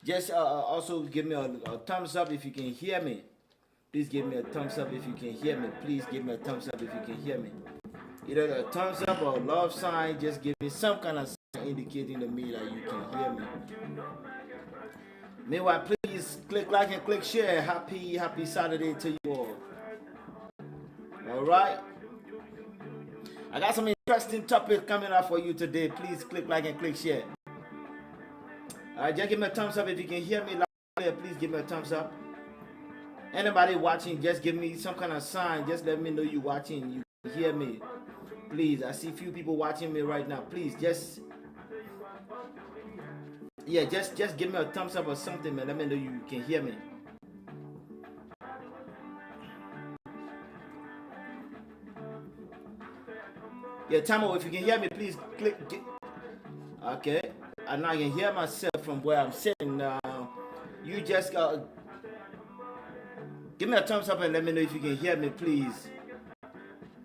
Just also give me a thumbs up if you can hear me. Please give me a thumbs up if you can hear me. Please give me a thumbs up if you can hear me. Either a thumbs up or a love sign. Just give me some kind of sign indicating to me that you can hear me. Meanwhile, please click like and click share. Happy Saturday to you all. All right. I got some interesting topics coming up for you today. Please click like and click share. All right, just give me a thumbs up if you can hear me loud and clear. Please give me a thumbs up. Anybody watching, just give me some kind of sign. Just let me know you watching. You can hear me. Please, I see few people watching me right now. Please, just give me a thumbs up or something, man. Let me know you can hear me. Yeah, Tamo, if you can hear me, please click. Okay, and I can hear myself from where I'm sitting now. You just give me a thumbs up and let me know if you can hear me, please.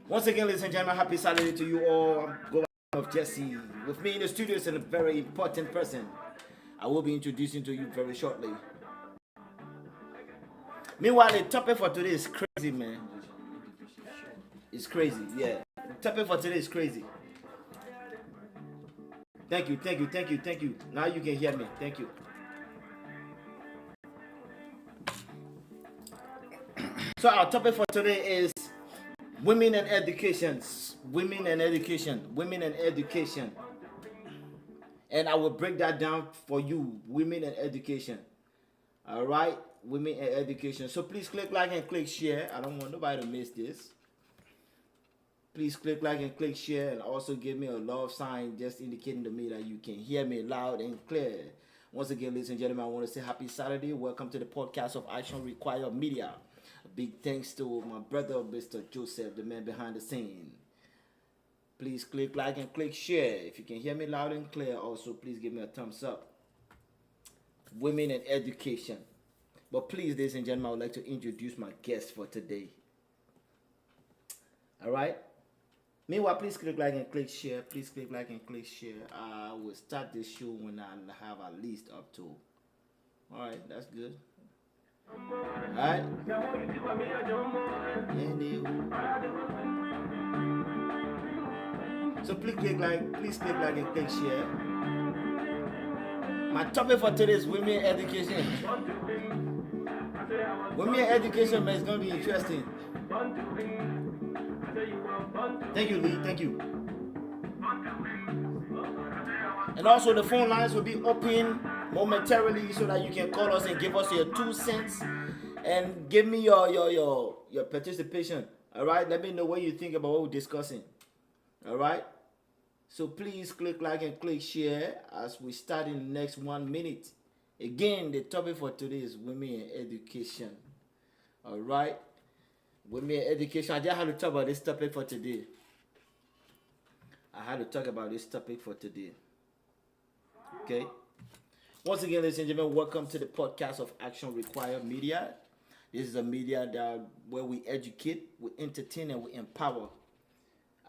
Once again, ladies and gentlemen, happy Saturday to you all. I'm going of Jesse. With me in the studio is a very important person. I will be introducing to you very shortly. Meanwhile, the topic for today is crazy, man. It's crazy, yeah. The topic for today is crazy. Thank you. Now you can hear me. Thank you. So our topic for today is women and education. Women and education. And I will break that down for you. Women and education. All right? Women and education. So please click like and click share. I don't want nobody to miss this. Please click like and click share, and also give me a love sign just indicating to me that you can hear me loud and clear. Once again, ladies and gentlemen, I want to say happy Saturday. Welcome to the podcast of Action Required Media. A big thanks to my brother, Mr. Joseph, the man behind the scene. Please click like and click share. If you can hear me loud and clear, also please give me a thumbs up. Women and education. But please, ladies and gentlemen, I would like to introduce my guest for today. All right? Meanwhile, please click like and click share. Please click like and click share. I will start this show when I have at least up to. All right, that's good. All right. So please click like and click share. My topic for today is women education. Women education, man, is gonna be interesting. Thank you, Lee. Thank you. And also the phone lines will be open momentarily so that you can call us and give us your 2 cents and give me your participation. All right. Let me know what you think about what we're discussing. All right. So please click like and click share as we start in the next 1 minute. Again, the topic for today is women and education. All right. Women and education. I just had to talk about this topic for today. Okay. Once again, ladies and gentlemen, welcome to the podcast of Action Required Media. This is a media where we educate, we entertain, and we empower.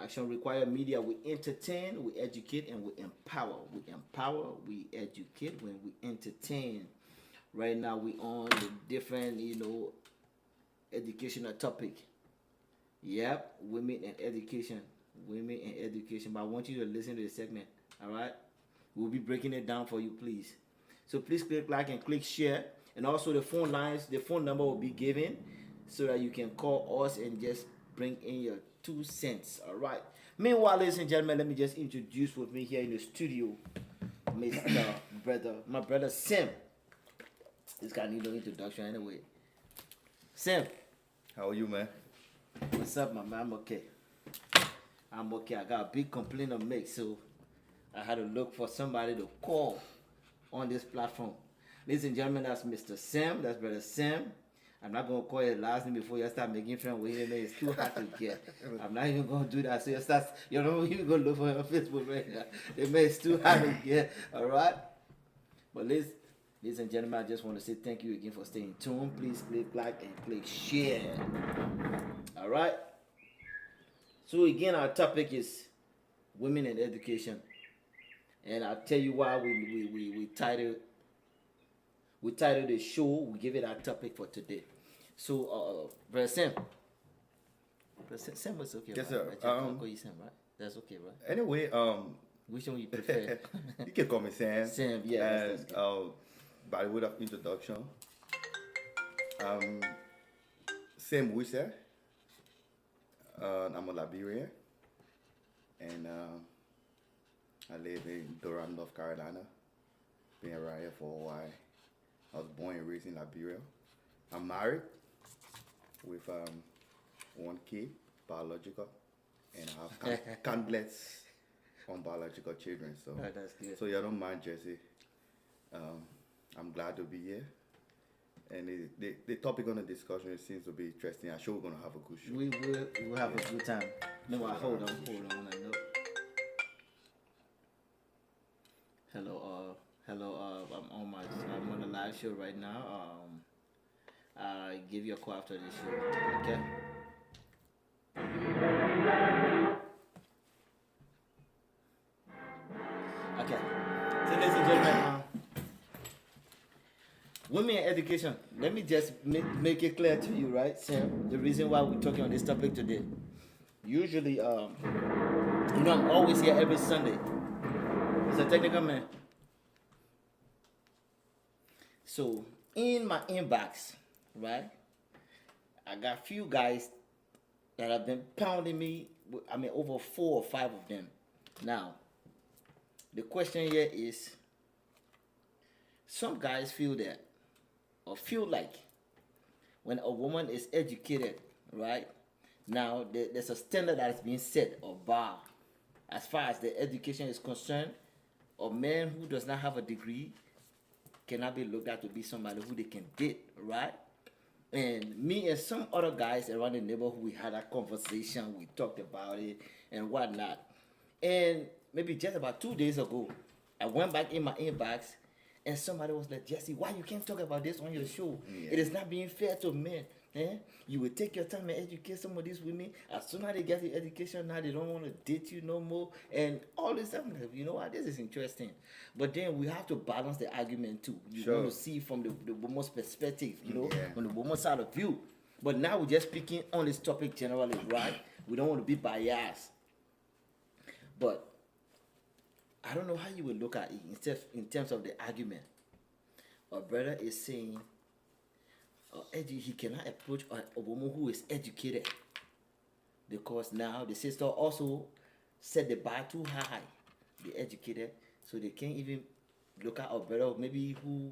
Action Required Media, we entertain, we educate, and we empower. We empower, we educate, when we entertain. Right now, we on the different, educational topic. Yep, women and education. But I want you to listen to the segment, all right? We'll be breaking it down for you, please. So please click like and click share. And also the phone lines, the phone number will be given so that you can call us and just bring in your 2 cents, all right? Meanwhile, ladies and gentlemen, let me just introduce with me here in the studio, my brother Sam. This guy need no introduction anyway. Sam. How are you, man? What's up, my man? I'm okay. I got a big complaint to make, so I had to look for somebody to call on this platform. Ladies and gentlemen, that's Mr. Sam. That's Brother Sam. I'm not going to call your last name before you start making friends with him. It's too hard to get. I'm not even going to do that. So you're not even going to look for him on Facebook right now. It's too hard to get. All right? But ladies and gentlemen, I just want to say thank you again for staying tuned. Please click like and click share. All right? So again, our topic is women and education, and I'll tell you why we titled the show. We give it our topic for today. So, Brother Sam, Sam was okay, Yes, right? sir. I just call you Sam, right? That's okay, right? Anyway, Which one you prefer? you can call me Sam. Sam, yeah. And That's good. by way of introduction, um, Sam Wisse. I'm a Liberian, and I live in Durham, North Carolina. Been around here for a while. I was born and raised in Liberia. I'm married with one kid, biological, and I have countless unbiological children. So, Oh, that's good. so you don't mind, Jesse. I'm glad to be here. And the topic on the discussion seems to be interesting. I'm sure we're going to have a good show. We will have a good time. No, hold on. I know. Hello. I'm on the live show right now. I give you a call after the show. Okay. Okay. So, ladies and gentlemen, women in education. Let me just make it clear to you, right, Sam? The reason why we're talking on this topic today. Usually, I'm always here every Sunday. It's a technical man. So in my inbox, right, I got few guys that have been pounding me. Over 4 or 5 of them. Now, the question here is, some guys feel that, or feel like, when a woman is educated, right, now there's a standard that is being set or bar as far as the education is concerned. A man who does not have a degree cannot be looked at to be somebody who they can date, right? And me and some other guys around the neighborhood, we had a conversation, we talked about it and whatnot. And maybe just about 2 days ago, I went back in my inbox and somebody was like, Jesse, why you can't talk about this on your show? Yeah. It is not being fair to men. You will take your time and educate some of these women. As soon as they get the education, now they don't want to date you no more. And all this stuff, you know what, this is interesting. But then we have to balance the argument too. You Sure. want to see from the woman's perspective, Yeah. from the woman's side of view. But now we're just speaking on this topic generally, right? We don't want to be biased. But I don't know how you would look at it in terms of the argument. A brother is saying he cannot approach a woman who is educated because now the sister also set the bar too high. The educated, so they can't even look at a brother maybe who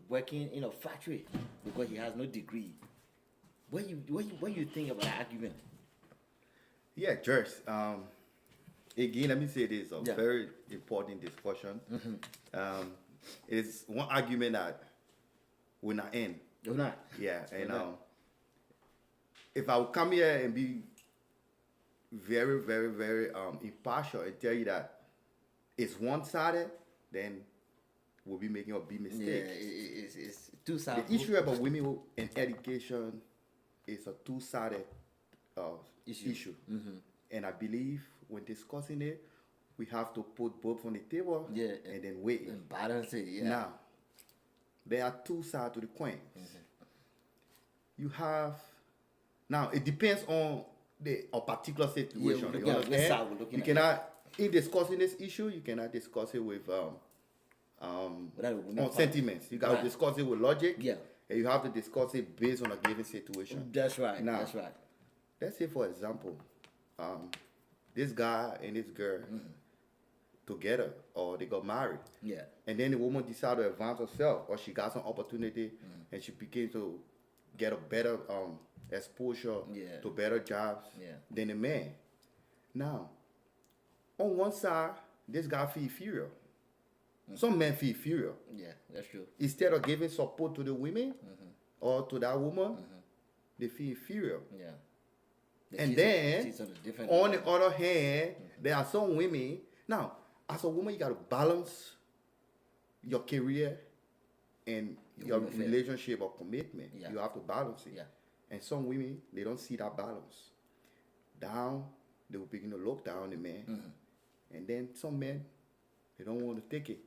working in a factory because he has no degree. What you think about the argument? Yeah, Jers. Again, let me say this: a Yeah. very important discussion. It's one argument that will not end. You're not. Yeah, and Okay. if I would come here and be very, very, very impartial and tell you that it's one-sided, then we'll be making a big Yeah, mistake. it's two sides. The issue about women and education is a two-sided issue. And I believe when discussing it, we have to put both on the table Yeah, and then weigh it. and balance it. Yeah. Now, there are two sides to the coin. You have, now it depends on a particular situation. we're You looking at which understand? side we're looking You at. cannot, in discussing this issue, you cannot discuss it with Without- on sentiments. You got to Right. discuss it with logic. Yeah. And you have to discuss it based on a given situation. That's right. Now, That's right. Let's say, for example, this guy and this girl together, or they got married. Yeah. And then the woman decided to advance herself, or she got some opportunity, and she began to get a better exposure Yeah. to better jobs Yeah. than the man. Now, on one side, this guy feel inferior. Some men feel inferior. Yeah. That's true. Instead of giving support to the women or to that woman, they feel inferior. Yeah. And then, she's on a different. on the other hand, there are some women. Now, as a woman, you got to balance your career and your welfare. relationship or commitment. Yeah. You have to balance it. Yeah. And some women, they don't see that balance. Down they will begin to look down on the man. And then some men, they don't want to take it.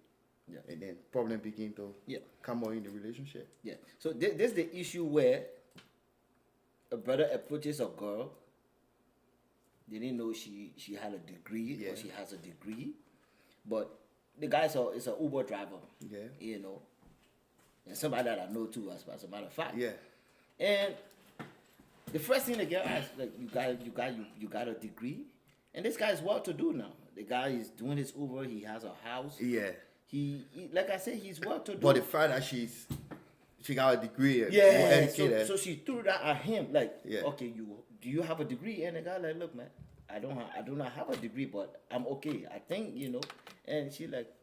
Yeah. And then problem begin to Yeah. come on in the relationship. Yeah. So there's the issue where a brother approaches a girl. They didn't know she had a degree Yeah. or she has a degree, but the guy is a Uber driver. Yeah. You know, and somebody that I know too, as a matter of fact. Yeah. And the first thing the girl asks, like, you got a degree, and this guy is well to do now. The guy is doing his Uber. He has a house. Yeah. He like I said, he's well to do. But the fact that she got a degree, more Yeah, educated. so she threw that at him, like, Yeah. okay, do you have a degree? And the guy like, look, man, I do not have a degree, but I'm okay. I think, you know. And she like,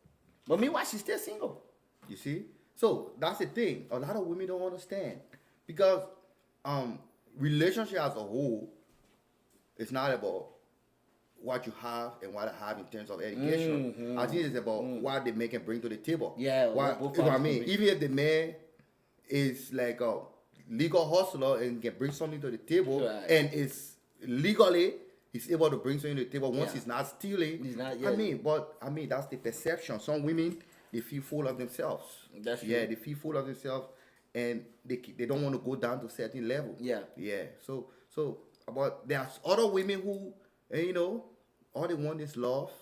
but meanwhile, she's still single. You see? So that's the thing. A lot of women don't understand. Because relationship as a whole is not about what you have and what I have in terms of education. I think it's about what the man can bring to the table. Yeah, what, both you know what I parties mean? can Even if the man is like a legal hustler and can bring something to the table, Right. and is legally he's able to bring something to the table once Yeah. he's not stealing. He's not- I mean, that's the perception. Some women, they feel full of themselves. That's Yeah, true. they feel full of themselves, and they don't want to go down to certain level. Yeah. Yeah. So but there's other women who, you know, all they want is love.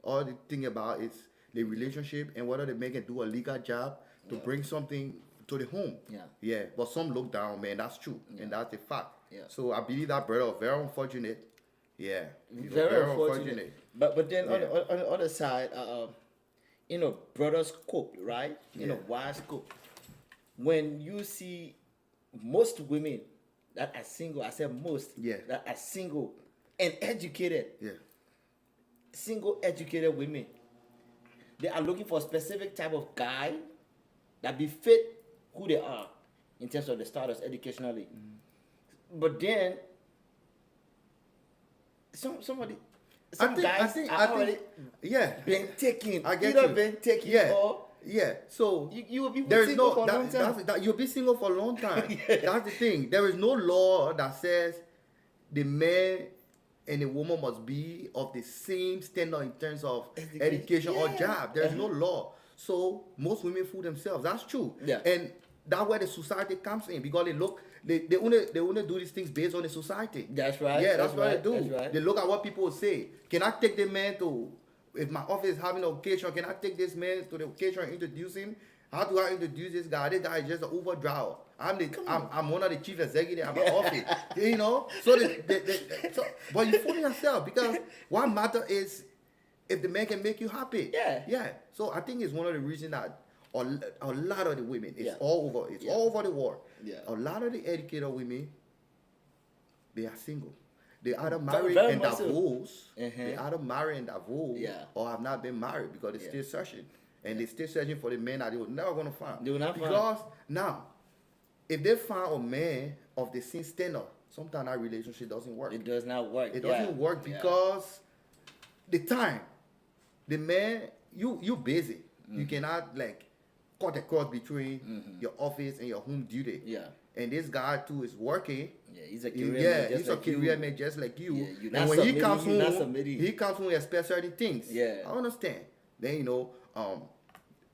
All they think about is the relationship and whether the man can do a legal job to bring something to the home. Yeah. Yeah. But some look down, man. That's true, and that's the fact. Yeah. So I believe that brother was very unfortunate. Yeah. He's Very unfortunate. But then on, Yeah. on the other side, you know, brothers cope, right? You know, Yeah. wives cope. When you see most women that are single, I said most, Yeah. that are single and educated, Yeah. single educated women, they are looking for a specific type of guy that be fit who they are in terms of the status educationally. But then some guys are already yeah. been taken. I get either you. been taken Yeah. or Yeah. So you will be there is single no for a long time. you'll be single for a long time. That's the thing. There is no law that says the man and the woman must be of the same standard in terms of education or Yeah. job. There is no law. So most women fool themselves. That's true. Yeah. And that's where the society comes in, because they only do these things based on the society. That's right, Yeah, that's that's, what right, they do. that's right. They look at what people say. Can I take the man to, if my office is having an occasion, can I take this man to the occasion and introduce him? How do I introduce this guy? This guy is just an Uber driver. I'm one of the chief executives at my office. You know? So, but you fool yourself, because what matter is if the man can make you happy. Yeah. Yeah. So I think it's one of the reasons that a lot of the women, it's Yeah. all over, it's Yeah. all over the world. Yeah. A lot of the educated women, they are single. They either marry very and much so. divorce. Uh-huh. They either marry and divorce, Yeah. or have not been married because they're Yeah. still searching, and they're still searching for the man that they were never gonna find. They will not find. Because now, if they find a man of the same standard, sometimes that relationship doesn't work. It does not work. It Yeah. doesn't work Yeah. because the time, the man, you busy. You Mm-hmm. cannot like cut across between your office and your home duty. Yeah. And this guy too is working. Yeah, he's a career Yeah, man just he's like a career you. man just like you. Yeah, you're And not when he submitting, comes you're not home, submitting. he comes home and expects certain things. Yeah. I understand. Then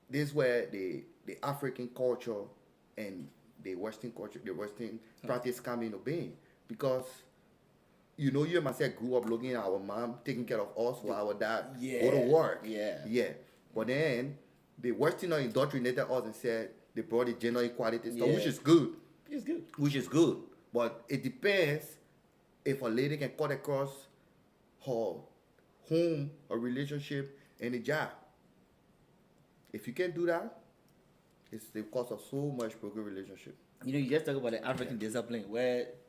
this is where the African culture and the Western culture, the Western practice come into being, because you and myself grew up looking at our mom taking care of us while our dad go to Yeah. work. Yeah. Yeah. But then the Westerners indoctrinated us and said they brought the gender equality stuff, Yeah. which is good. It's good. Which is good. But it depends if a lady can cut across her home, a relationship, and a job. If you can't do that, it's the cause of so much broken relationship. You know, you just talk about the African discipline,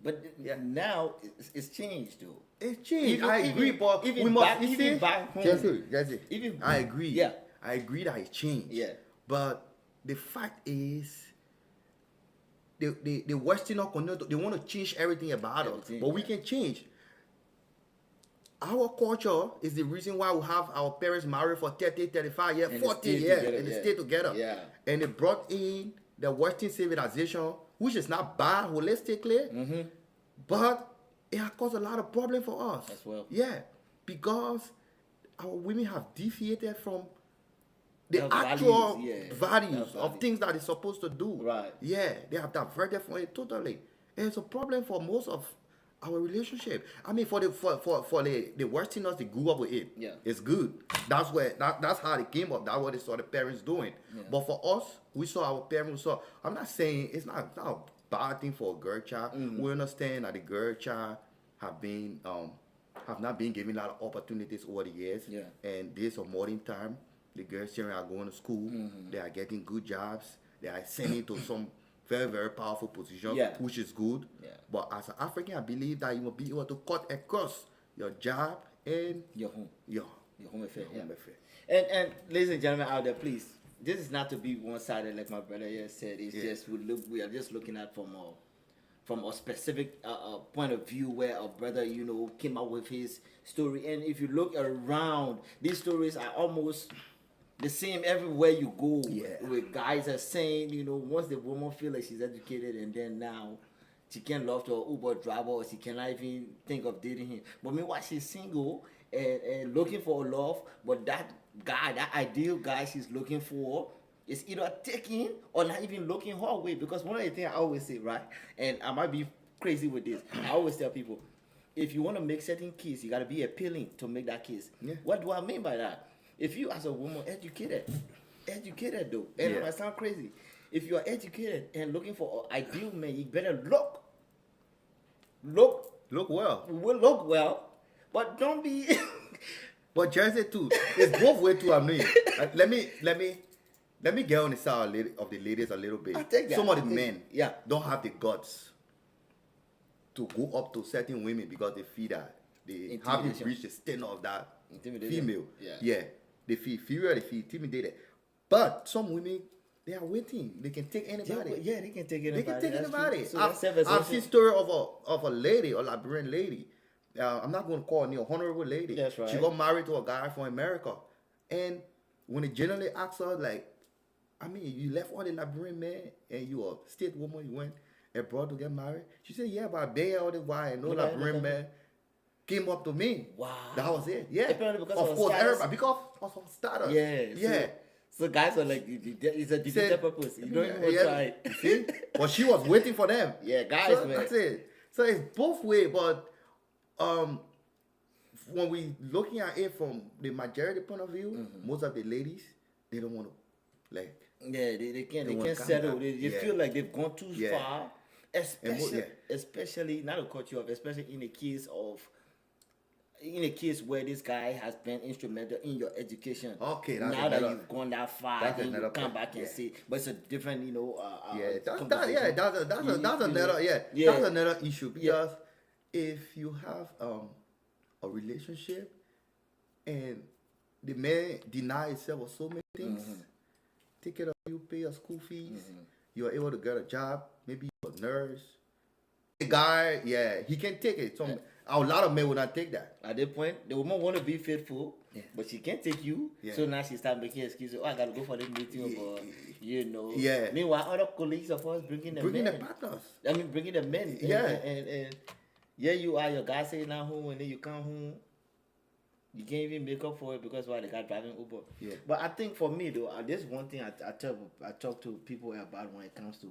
but now it's changed though. It's changed. Even- I agree, even- but even we must back- even back home. Jesse, Even- I agree. yeah. I agree that it's changed. Yeah. But the fact is, the Westerners they want to change everything about us, Everything, but we yeah. can change. Our culture is the reason why we have our parents married for 30, 35 years, And they 40 stay years, together, and they yeah. stay together. Yeah. And they brought in the Western civilization, which is not bad, holistically, Mm-hmm. but it has caused a lot of problem for us As well. Yeah, because our women have deviated from the Their actual values, yeah. values Their of values. things that they're supposed to do. Right. Yeah, they have diverted from it totally. And it's a problem for most of our relationship. I mean, for the Westerners, they grew up with it. Yeah. It's good. That's how they came up. That's what they saw the parents doing. Yeah. But for us, we saw our parents. So I'm not saying it's not a bad thing for a girl child. Mm-hmm. We understand that the girl child have not been given a lot of opportunities over the years. Yeah. And this a modern time. The girls here are going to school. Mm-hmm. They are getting good jobs. They are sending to some very, very powerful position, Yeah. which is good. Yeah. But as an African, I believe that you will be able to cut across your job and Your home. your Home affair. home Yeah. affair. And ladies and gentlemen out there, please, this is not to be one-sided like my brother here said. It's just we are just looking at from a specific point of view where a brother came out with his story. And if you look around, these stories are almost the same everywhere you go. Yeah. Where guys are saying, once the woman feel like she's educated and then now she can't love to an Uber driver or she cannot even think of dating him. But meanwhile, she's single and looking for a love, but that guy, that ideal guy she's looking for is either taking or not even looking her way. Because one of the things I always say, right, and I might be crazy with this, I always tell people, if you want to make certain kiss, you got to be appealing to make that kiss. Yeah. What do I mean by that? If you as a woman educated though, and it Yeah. might sound crazy, if you are educated and looking for an ideal man, you better Look well. look well, but don't be. But Jersey too, it's both way too. I mean, let me get on the side of the ladies a little bit. I take that. Some of the I take men, it. Yeah. don't have the guts to go up to certain women because they feel that they haven't Intimidation. reached the standard of that Intimidated. female. Yeah. They feel inferior, they feel intimidated. But some women, they are waiting. They can take anybody. Yeah, they can take anybody. They can take That's true. anybody. So I've that's self-assertion. seen story of a lady, a Liberian lady. I'm not going to call her a honorable lady. That's right. She got married to a guy from America, and when they generally ask her, like, I mean, you left all the Liberian men and you a state woman, you went abroad to get married. She said, yeah, but I been here all the while, and no Okay, Liberian okay. man came up to me. Wow. That was it. Yeah. Apparently because of of course, status. everybody because of her status. Yeah. Yeah. So guys are like, it's a defeated Said- purpose. You don't even want to yeah, try. you see? But she was waiting for them. Yeah, guys, So man. that's it. So it's both way, but when we looking at it from the majority point of view, Mm-hmm. most of the ladies they don't want to like. Yeah, they can't wanna can't calm settle. down. They Yeah. feel like they've gone too Yeah. far. Especially not to cut you off, especially in the case where this guy has been instrumental in your education. Okay, that's now that another- you've gone that far, that's then you another come point. back and Yeah. say, but it's a different, That's conversation. that's You know? another Yeah. that's another issue Yeah. because if you have a relationship and the man deny himself of so many things, Mm-hmm. take care of you, pay your school fees, you are able to get a job, maybe you're a nurse. The guy, yeah, he can take it. A lot of men will not take that. At that point, the woman want to be faithful, Yeah. but she can't take you. Yeah. So now she start making excuses. Oh, I gotta go for this meeting, but Yeah. Meanwhile, other colleagues of us bringing the Bringing the men. partners. I mean, bringing the men. Yeah. And yeah, you are your guy saying now home, and then you come home. You can't even make up for it because why the guy driving Uber. Yeah. But I think for me though, there's one thing I talk to people about when it comes to,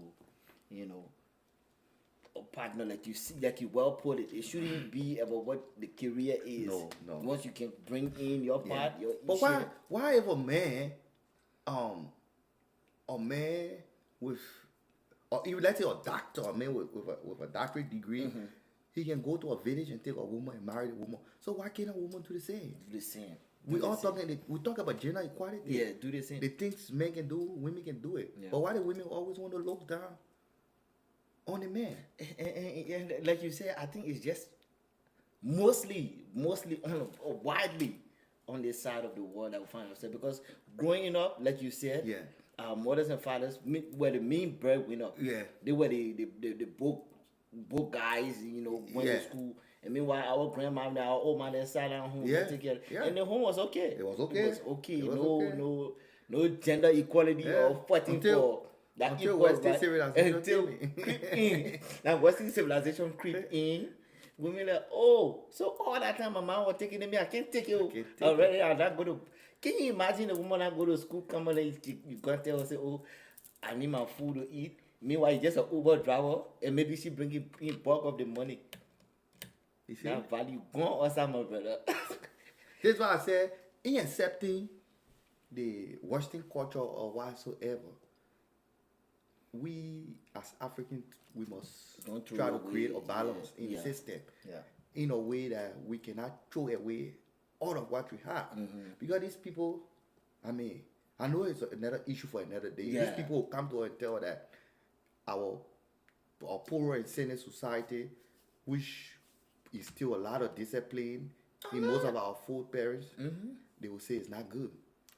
a partner like you see, like you well put it. It shouldn't be about what the career is. No. Once you can bring in your part, your But issue. why if a man with, or even let's say a doctor, a man with a doctorate degree, he can go to a village and take a woman and marry the woman. So why can't a woman do the same? Do the same. We Do all the same. we talk about gender equality. Yeah, do the same. The things men can do, women can do it. Yeah. But why do women always want to look down on the man? And like you said, I think it's just mostly widely on this side of the world that we find ourselves, because growing up, like you said, Yeah. our mothers and fathers were the main breadwinner. Yeah. They were the book guys, went Yeah. to school. And meanwhile, our grandma and our old man, they sat down home Yeah. and together. Yeah. And the home was okay. It was okay. It was okay. It was no, okay. no gender equality Yeah. or fighting Until- for that until equal Western right. civilization Until came in. creep in. Now Western civilization creep in. Women like, oh, so all that time my mom was taking me, I can't take it. can't take Already, I'm not going to. Can you imagine a woman that go to school, come and you can't tell her, say, oh, I need my food to eat. Meanwhile, he's just an Uber driver, and maybe she bring in bulk of the money. You see? That value gone or something, brother. That's why I said, in accepting the Western culture or whatsoever, we as Africans, we must Don't throw try to away, create a balance in yeah. the system Yeah. in a way that we cannot throw away all of what we have. Because these people, I mean, I know it's another issue for another day. Yeah. These people will come to us and tell that our poorer and sinner society, which is still a lot of discipline in most of our food parents, they will say it's not good.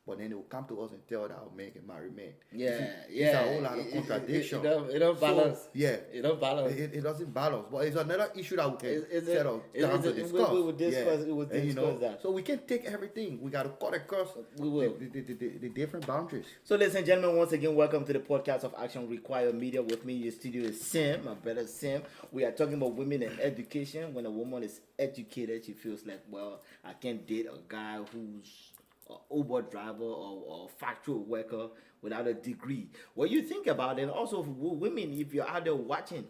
But then they will come to us and tell that our men can marry men. Yeah, It's a whole lot of contradiction. It don't balance. So, yeah. It don't balance. It doesn't balance. But it's another issue that we can settle it's down to discuss. we will discuss- Yeah. we will And, discuss that. So we can take everything. We got to cut across We will. the different boundaries. So, ladies and gentlemen, once again, welcome to the podcast of Action Require Media. With me in the studio is Sam, my brother Sam. We are talking about women and education. When a woman is educated, she feels like, well, I can't date a guy who's an Uber driver or factory worker without a degree. What you think about it? And also, for women, if you're out there watching,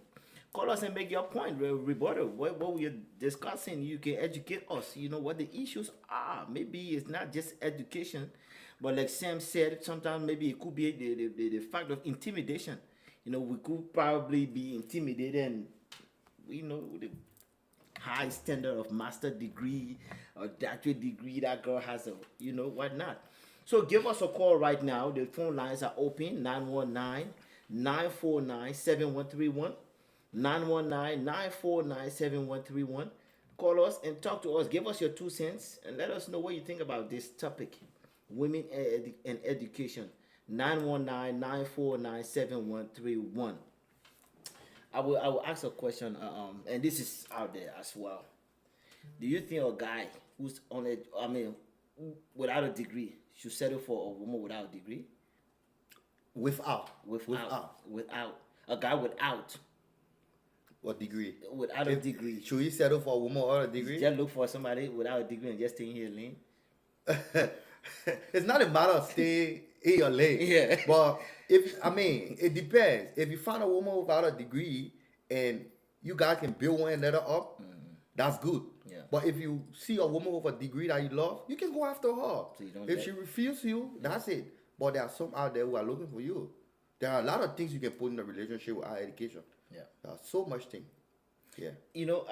call us and make your point, rebuttal. What we're discussing, you can educate us. You know what the issues are. Maybe it's not just education, but like Sam said, sometimes maybe it could be the fact of intimidation. You know, we could probably be intimidated, and we know the high standard of master degree or doctorate degree that girl has, a, you know, whatnot. So give us a call right now. The phone lines are open, 919-949-7131. 919-949-7131. Call us and talk to us. Give us your 2 cents and let us know what you think about this topic, women and education. 919-949-7131. I will ask a question, and this is out there as well. Do you think a guy who's without a degree should settle for a woman without a degree? Without A guy without what degree? a degree. Should we settle for a woman or a degree? Just look for somebody without a degree and just stay here lane. It's not a matter of staying in your lane. Yeah. But it depends. If you find a woman without a degree and you guys can build one another up, that's good. Yeah. But if you see a woman with a degree that you love, you can go after her. So you don't If let- she refuses you, that's it. But there are some out there who are looking for you. There are a lot of things you can put in a relationship with our education. Yeah. There are so much things. Yeah. You know,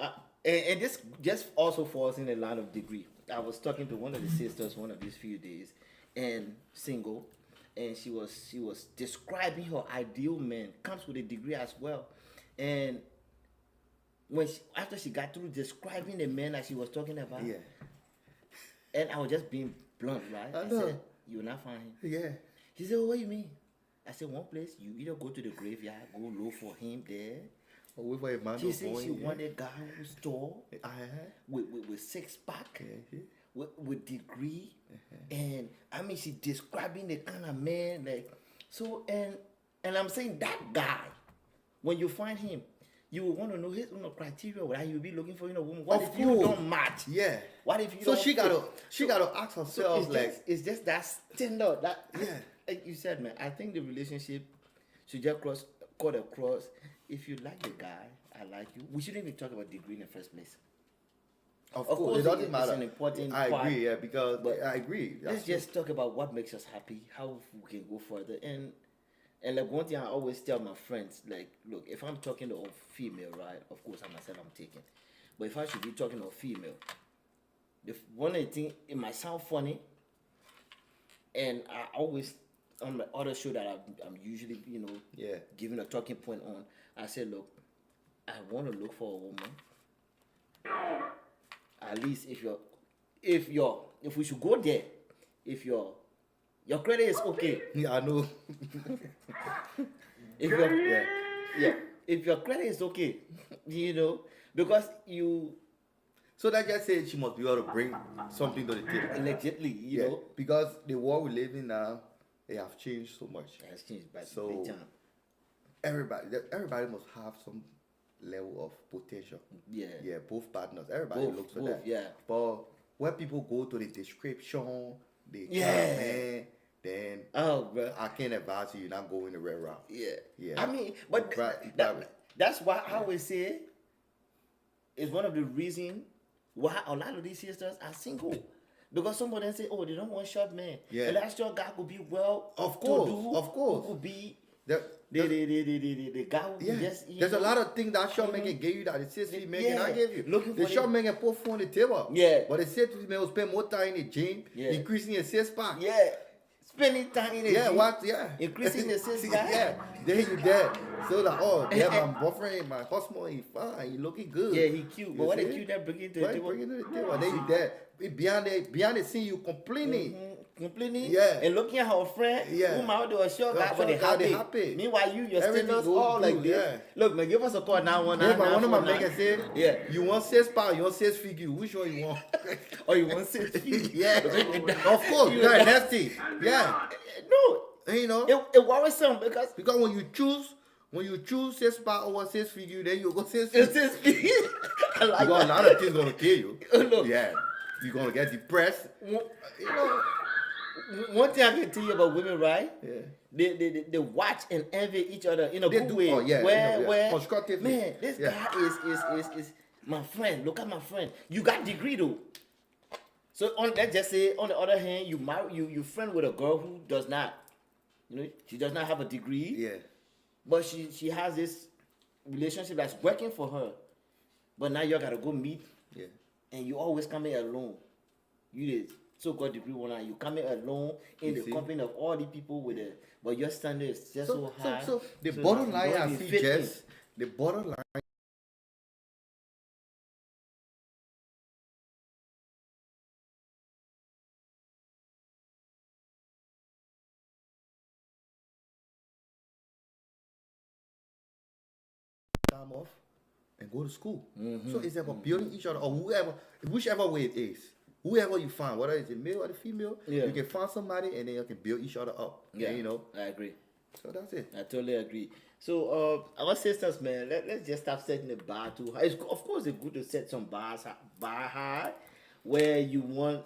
and this just also falls in the line of degree. I was talking to one of the sisters one of these few days, and single, and she was describing her ideal man, comes with a degree as well, and after she got through describing the man that she was talking about, Yeah. and I was just being blunt, right? I I know. said, "You will not find him." Yeah. She said, "What do you mean?" I said, "One place, you either go to the graveyard, go look for him there." Or wait for a man She to said born, she yeah. wanted a guy who's tall, with six pack, Yeah. with degree, and she's describing the kind of man like so, and I'm saying that guy, when you find him, you will want to know his criteria that you will be looking for in a woman. What Of if you course. don't match? Yeah. What if you So don't she fit? gotta ask So herself it's just that standard that Yeah. like you said, man. I think the relationship should just cut across. If you like the guy, I like you. We shouldn't even talk about degree in the first place. Of course, course, it doesn't it's matter. an important I part, agree, yeah, because but I agree. Let's That's just talk about what makes us happy, how we can go further, and like one thing I always tell my friends, like, look, if I'm talking to a female, right? Of course, I myself I'm taking, but if I should be talking to a female, one of the things it might sound funny, and I always on the other show that I'm usually Yeah. giving a talking point on, I said, look, I want to look for a woman. At least if we should go there, if your credit is okay, Yeah, I know. if your Yeah. if your credit is okay, because you So that just says she must be able to bring something to the table. allegedly, Yeah. Because the world we live in now, they have changed so much. it has changed by So- big time. Everybody must have some level of potential. Yeah. Yeah, both partners. Everybody Both, looks for both, that. yeah. But when people go to the description, the Yeah. comment, then Oh, bro. I can't advise you not going the red route. Yeah. Yeah. I mean, but that's why I always say it's one of the reasons why a lot of these sisters are single. Because some of them say, oh, they don't want short men. Yeah. And that short guy could be well Of to course, do, of course. who could be The- the guy who Yeah, can just, you there's a know. lot of things that short man can give you that the cis female cannot Yeah. give you. Looking The for short the- man can put food on the table. Yeah. But the cis female will spend more time in the gym, Yeah. increasing his six pack. Yeah. Spending time in the Yeah, gym, what? Yeah. increasing the six pack. Yeah. Then you there. So that, oh, yeah, my boyfriend, my husband, he fine, he looking good. Yeah, he cute. But You when they see? cute, they bring it to Why the you table. bring it to the table? Then you there. Behind the scene, you complaining. Complaining, Yeah. and looking at her friend, Yeah. who might do a short guy, A but they short guy, they happy. happy. Meanwhile, your Everything status goes all like good, this. yeah. Look, man, give us a call now. One Yeah, but one of my niggas said, yeah, you want six pack, you want six figure, which one you want? or you want six feet. Yeah, of course, You yeah, know, nasty. Yeah, No, and you know, it worries some because because when you choose six pack over six figure, then you go six it's figure. six feet. I like Because a that. lot of things gonna kill you. Look. Yeah, you're gonna get depressed. You know, One thing I can tell you about women, right? yeah. They watch and envy each other in a They good do. way. Oh, yeah, Where constructively. man, this Yeah. guy is my friend. Look at my friend. You got degree though. So let's just say on the other hand, you friend with a girl who does not, she does not have a degree. Yeah, But she has this relationship that's working for her. But now you gotta go meet, yeah. and you always come in alone. You the so-called degree one, and you come in alone in You the see? company of all the people with it. But your standard is just so high. So the so bottom you line don't I even see, fit in. Jess, the bottom line. Time off and go to school. So it's about building each other, or whichever way it is. Whoever you find, whether it's the male or the female, Yeah. you can find somebody and then you can build each other up. Yeah, And, I agree. so that's it. I totally agree. So our sisters, man, let's just stop setting the bar too high. Of course, it's good to set some bar high where you want,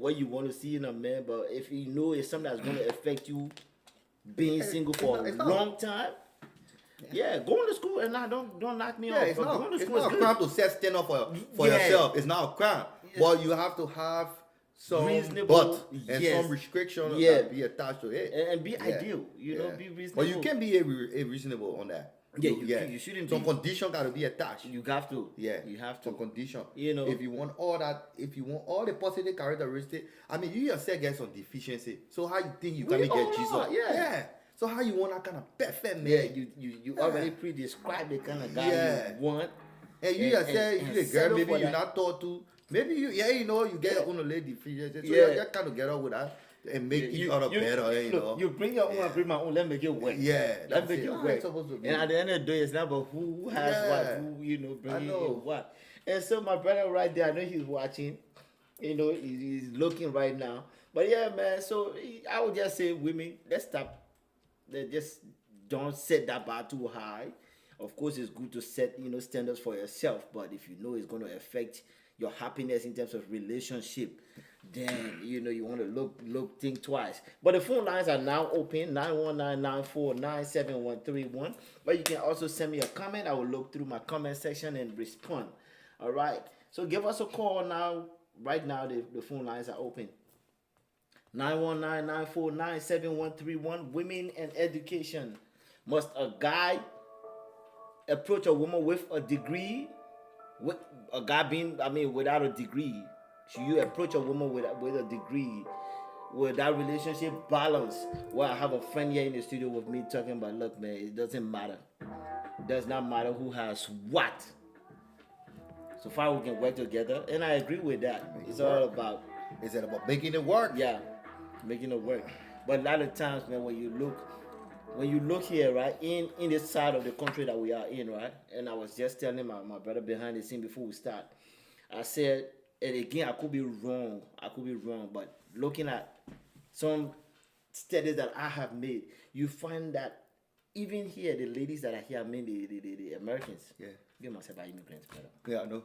what you want to see in a man. But if you know it's something that's going to affect you being single for it's a not- long time, yeah, going to school and don't knock me Yeah, off. it's But not, going to it's school not is a good. crime to set stand up for Yeah. yourself. It's not a crime. But you have to have some Reasonable, but and yes. some restriction Yeah. that be attached to it. And be ideal, Yeah. be reasonable. But you can be a reasonable on that. Yeah, you shouldn't Some be. condition got to be attached. You have to. Yeah, You have to. some condition. You know. if you want all that, if you want all the positive characteristics, I mean, you yourself get some deficiency. So how you think you We can get all Jesus? are, yeah. yeah. So how you want that kind of perfect man? Yeah, you already pre-describe the kind of guy Yeah. you want. And you And- yourself, and you the girl, settle maybe for you're that. not taught to. Maybe you get your own lady deficiency. So Yeah. you just kind of get out with that and make each other better. You look, know. you bring your own, I bring my own. Let me make it work. Yeah, let that's me make it. it How work. it's supposed to be. And at the end of the day, it's not about who has Yeah. what, who I bringing know. in what. And so my brother right there, I know he's watching. He's looking right now. But yeah, man. So I would just say, women, let's stop. Just don't set that bar too high. Of course, it's good to set standards for yourself. But if you know it's going to affect your happiness in terms of relationship, then you want to think twice. But the phone lines are now open, 919-949-7131. But you can also send me a comment. I will look through my comment section and respond. All right. So give us a call now. Right now, the phone lines are open. 919-949-7131. Women and education. Must a guy approach a woman with a degree? With a guy without a degree? Should you approach a woman with a degree? Will that relationship balance? Well, I have a friend here in the studio with me talking about, look, man, it doesn't matter. It does not matter who has what. So far we can work together, and I agree with that. It's all about Is it about making it work? yeah, making it work. But a lot of times, man, when you look here, right, in this side of the country that we are in, right, and I was just telling my brother behind the scene before we start, I said, and again, I could be wrong, but looking at some studies that I have made, you find that even here, the ladies that are here, I mean the Americans. Yeah. You must have immigrants, brother. Yeah, no.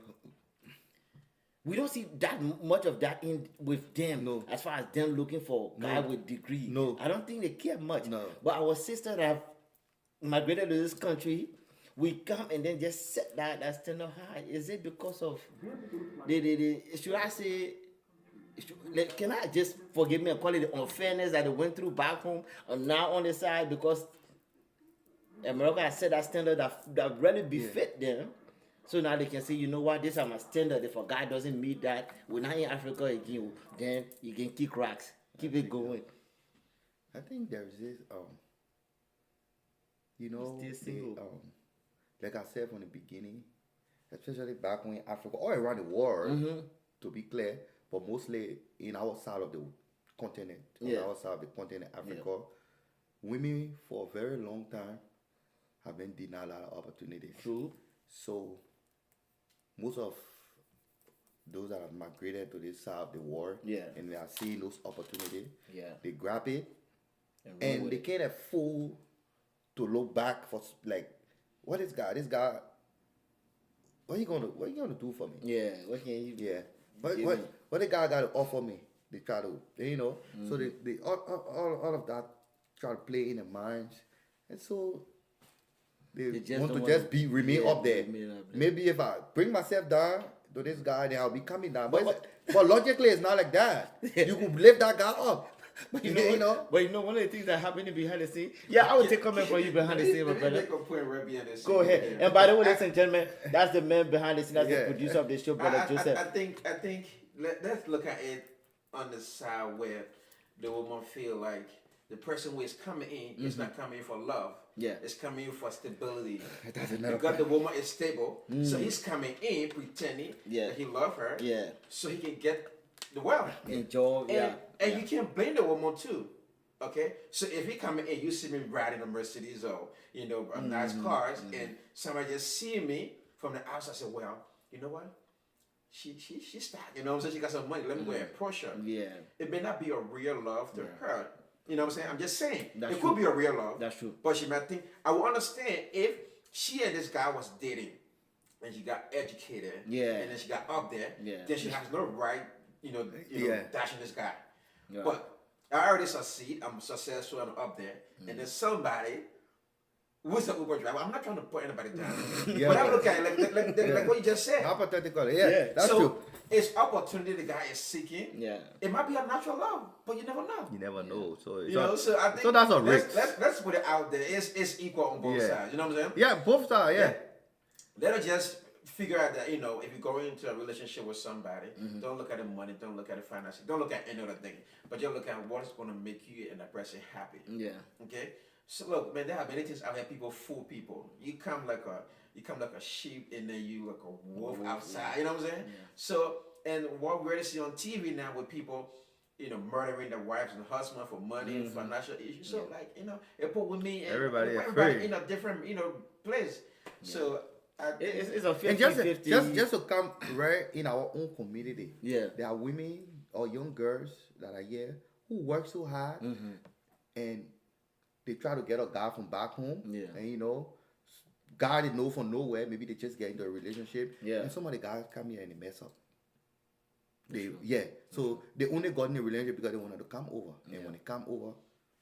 We don't see that much of that in with them. No. As far as them looking for guy with degree. No. I don't think they care much. No. But our sisters that have migrated to this country, we come and then just set that standard high. Is it because of the should I say? Can I just forgive me and call it the unfairness that they went through back home and now on the side because America has set that standard that really befit them. So now they can say, you know what, this is my standard. If a guy doesn't meet that, we're not in Africa again, then you can kick rocks. Keep it going. I think there's this, you know, Still single. like I said from the beginning, especially back when Africa, all around the world, to be clear, but mostly in our side of the continent, Yeah. on our side of the continent, Africa, women for a very long time have been denied a lot of opportunities. True. So most of those that have migrated to this side of the world, Yeah. and they are seeing those opportunities, Yeah. they grab it, run and with they it. can't afford to look back for like, what this guy, what you gonna do for me? Yeah. What can you? Yeah, what Give what me. what the guy got to offer me? They try to, you know, so they all of that try to play in their minds, and so they just want don't to wanna- just remain yeah, up there. remain up there. Maybe if I bring myself down to this guy, then I'll be coming down. But, But- but logically, it's not like that. You could lift that guy up. But you know. But you know, one of the things that happening behind the scene. Yeah, I would take comment from you behind the scene, my brother. Make a point right behind this. Go ahead. And by the way, ladies and gentlemen, that's the man behind the scene. That's Yeah. the producer of the show, brother Joseph. I think let's look at it on the side where the woman feel like the person who is coming in is not coming in for love. Yeah. It's coming in for stability. That's another Because the woman is stable, so he's coming in pretending Yeah. that he love her, Yeah. so he can get the wealth. Enjoy. And, Yeah. and you can't blame the woman too. Okay, so if he coming in, you see me riding a Mercedes or nice cars, and somebody just see me from the outside, say, well, you know what? She's stacked. You know what I'm saying? She got some money. Let me go and approach her. Yeah. It may not be a real love to her. You know what I'm saying? I'm just saying. That's it true. could be a real love. That's true. But she might think, I will understand if she and this guy was dating and she got educated. Yeah. And then she got up there. Yeah. Then she has no right, Yeah. dashing this guy. Yeah. But I already succeed. I'm successful. I'm up there. And then somebody who's an Uber driver. I'm not trying to put anybody down. Yeah. But I look at it like what you just said. Hypothetical, Yeah. yeah, that's so true. it's opportunity the guy is seeking. Yeah. It might be a natural love, but you never know. You never know. So You know, so I think so that's a let's- risk. Let's put it out there. It's equal on both Yeah. sides. You know what I'm saying? Yeah, both sides. Yeah. Let us just figure out that, if you go into a relationship with somebody, don't look at the money, don't look at the finances, don't look at any other thing, but just look at what is going to make you and that person happy. Yeah. Okay? So look, man, there are many things out there. People fool people. You come like a sheep, and then you like a wolf outside. You know what I'm saying? So, and what we already see on TV now with people, murdering their wives and husbands for money and financial issues. So, it put women and Everybody everybody afraid. in a different, place. So, It's a And 50-50. just to come right in our own community. Yeah. There are women or young girls that are here who work so hard and they try to get a guy from back home. Yeah. And God they know from nowhere. Maybe they just get into a relationship. Yeah. And some of the guys come here and they mess up. So they only got in the relationship because they wanted to come over. And when they come over,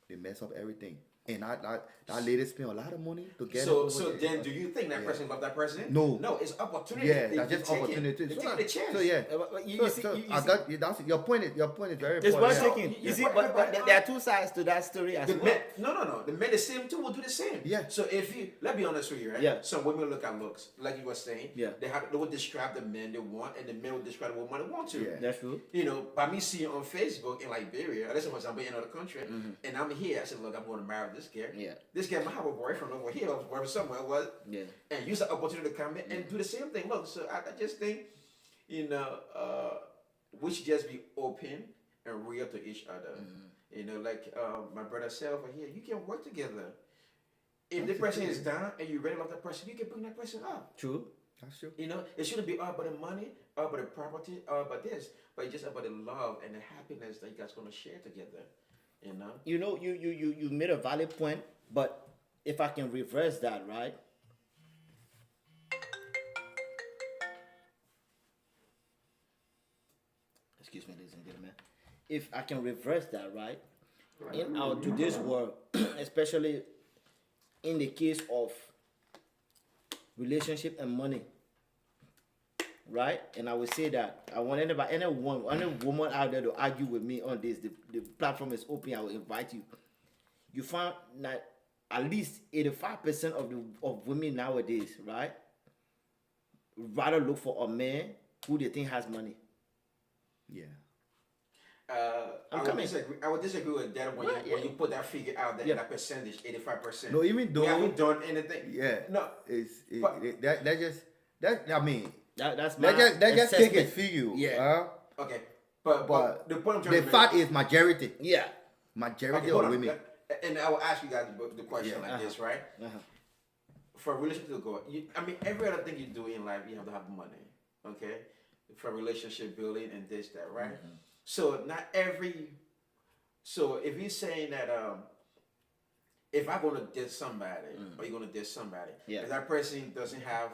they mess up everything. And that lady spent a lot of money to get so over then there. do you think that person love that person? No. No, it's opportunity. Yeah, They that's just take it. opportunity. They So take the chance. So yeah. You see, I got you. That's your point. Your point is very it's important. worth Yeah. taking. You see, but there are two sides to that story as The well. men, no. The men the same too will do the same. Yeah. So if you let's be honest with you, right? Yeah. Some women look at looks, like you were saying. Yeah. They will describe the men they want, and the men will describe the woman they want to. Yeah. That's true. By me seeing on Facebook in Liberia, this was I'm in another country, and I'm here. I said, look, I'm going to marry this girl. Yeah. This girl might have a boyfriend over here, or somewhere, Yeah. and use the opportunity to come in and do the same thing. Look, so I just think, we should just be open and real to each other. Like my brother said over here, you can work together. If the person is down and you really love that person, you can bring that person up. True. That's true. It shouldn't be all about the money, all about the property, all about this, but it's just about the love and the happiness that you guys gonna share together. You made a valid point, but if I can reverse that, right? Excuse me, ladies and gentlemen. If I can reverse that, right? In our today's world, especially in the case of relationship and money, right? And I would say that I want any woman out there to argue with me on this. The platform is open. I will invite you. You find that at least 85% of women nowadays, right, rather look for a man who they think has money. Yeah. I would disagree with that when you put that figure out there, that percentage, 85%. No, even though we haven't done anything. Yeah. No. That's that just take a figure. Yeah. Okay. But the point I'm trying the to fact make is majority. Yeah. Majority hold of on. women. And I will ask you guys the question this, right? For a relationship to go, every other thing you do in life, you have to have money, okay? For relationship building and this, that, right? So so if you're saying that, if I'm going to diss somebody, or you're going to diss somebody, if that person doesn't have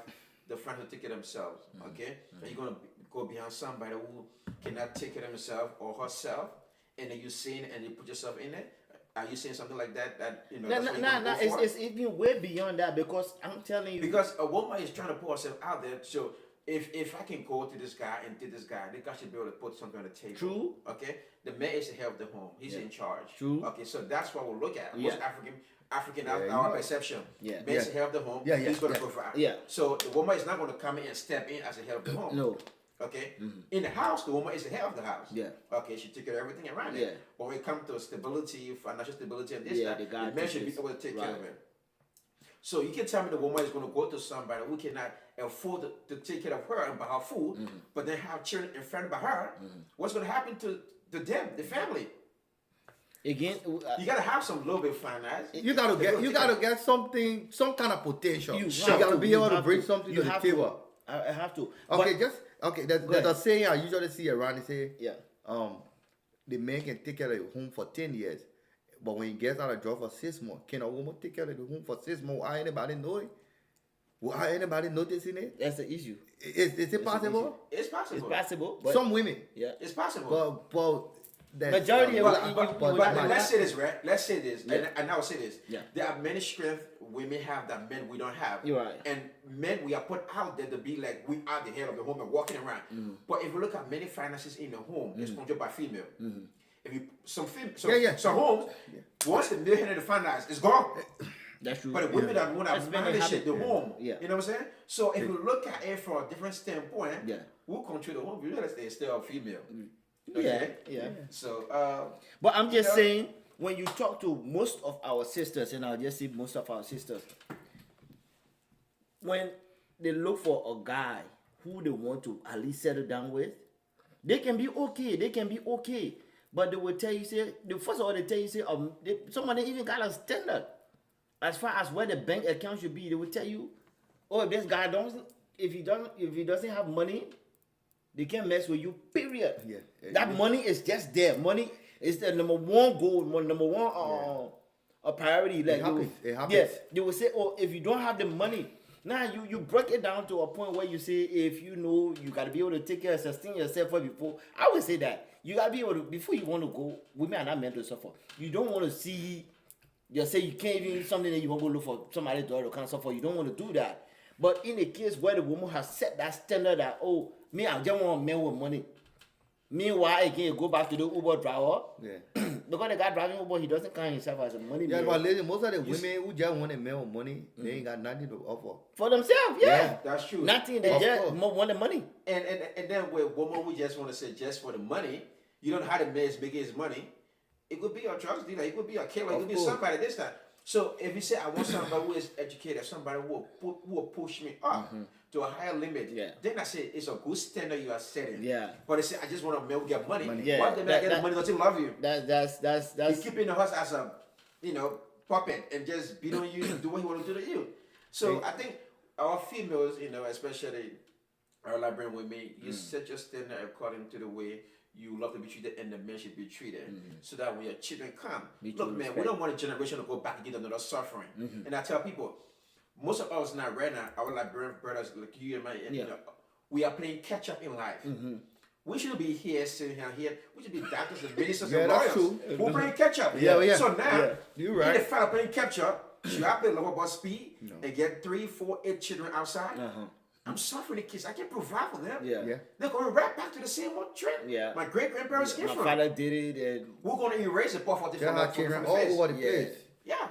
the funds to take care of themselves, okay? And you're going to go behind somebody who cannot take care of himself or herself, and then you're saying and you put yourself in it. Are you saying something like that? No. It's even way beyond that, because I'm telling you. Because a woman is trying to put herself out there. So if I can go to this guy and did this guy should be able to put something on the table. True. Okay. The man is the head of the home. He's in charge. True. Okay. So that's what we'll look at. Yeah. Most African our perception. Yeah. Man is the head of the home. He's going to provide. Yeah. So the woman is not going to come in and step in as the head of the home. No. Okay. In the house, the woman is the head of the house. Yeah. Okay. She took care of everything around it. Yeah. But when it comes to stability, financial stability, and this, the guy the man should be able to take care of right. it. So you can tell me the woman is going to go to somebody who cannot afford to take care of her and buy her food, but then have children in front of her. What's going to happen to them, the family? Again, you gotta have some little bit of finance. You gotta get something, some kind of potential. You have gotta to, be able to bring something to the table. I have to. Okay, there's a saying I usually see around. They say, the man can take care of the home for 10 years, but when he gets out of job for 6 months, can a woman take care of the home for 6 months? Why anybody know it? Why anybody noticing it? That's the issue. Is it possible? It's possible. It's possible. But some women. Yeah. It's possible. But majority but let's say this, right? Let's say this, and I will say this. Yeah. There are many strengths women have that men we don't have. You're right. And men, we are put out there to be like we are the head of the home and walking around. But if you look at many finances in the home, it's controlled by female. If you some homes, once the male handle the finance, it's gone. That's true. But the women that want to manage the home, yeah. You know what I'm saying? So if you look at it from a different standpoint, who control the home? You realize they're still a female. Okay? Yeah. So, but I'm just saying, when you talk to most of our sisters, and I'll just say most of our sisters, when they look for a guy who they want to at least settle down with, they can be okay. But they will tell you, say, the first of all, they tell you, say, somebody even got a standard as far as where the bank account should be. They will tell you, oh, if this guy if he doesn't have money, they can't mess with you, period. Yeah. That money is just there. Money is the number one goal, number one a priority. Like it happens. Yes, they will say, oh, if you don't have the money, now you break it down to a point where you say, if you know you gotta be able to take care of sustain yourself before. I would say that you gotta be able to, before you want to go, women are not meant to suffer. You don't want to see, you say you can't even something that you want to go look for somebody to kind of suffer. You don't want to do that. But in a case where the woman has set that standard that, oh, me, I just want a man with money. Meanwhile, again, go back to the Uber driver. Yeah. Because the guy driving Uber, he doesn't count himself as a money man. Yeah, but ladies, most of the women who just want a man with money, they ain't got nothing to offer. For themselves, yeah. That's true. Nothing, they just want the money. And then with woman who just want to say just for the money, you don't know how the man is making his money. It could be a drug dealer, it could be a killer, it could be somebody this time. So if you say I want somebody who is educated, somebody who will push me up to a higher limit, then I say it's a good standard you are setting. Yeah. But they say I just want a man who get money. Yeah. Why the man get money doesn't love you? That's He's keeping the house as a puppet and just beat on you and do what he want to do to you. So I think our females, especially our Liberian women, you set your standard according to the way you love to be treated and the men should be treated, so that when your children come, Mutual look, man, we respect. don't want a generation to go back and get another suffering. And I tell people, most of us now, right now, our Liberian brothers, like you and my, Yeah. we are playing catch up in life. We shouldn't be here sitting here. We should be doctors and ministers Yeah, and that's lawyers. true. We're playing catch up. Yeah, yeah. So now, Yeah, you're right. in the fight of playing catch up, should I play lower ball speed and get 3, 4, 8 children outside? I'm suffering the kids. I can't provide for them. Yeah. Yeah. They're going right back to the same old trend. Yeah. My great grandparents came My from. father did it, and We're going to erase the poverty There from are the children from all the face. over the Yeah. place. Yeah.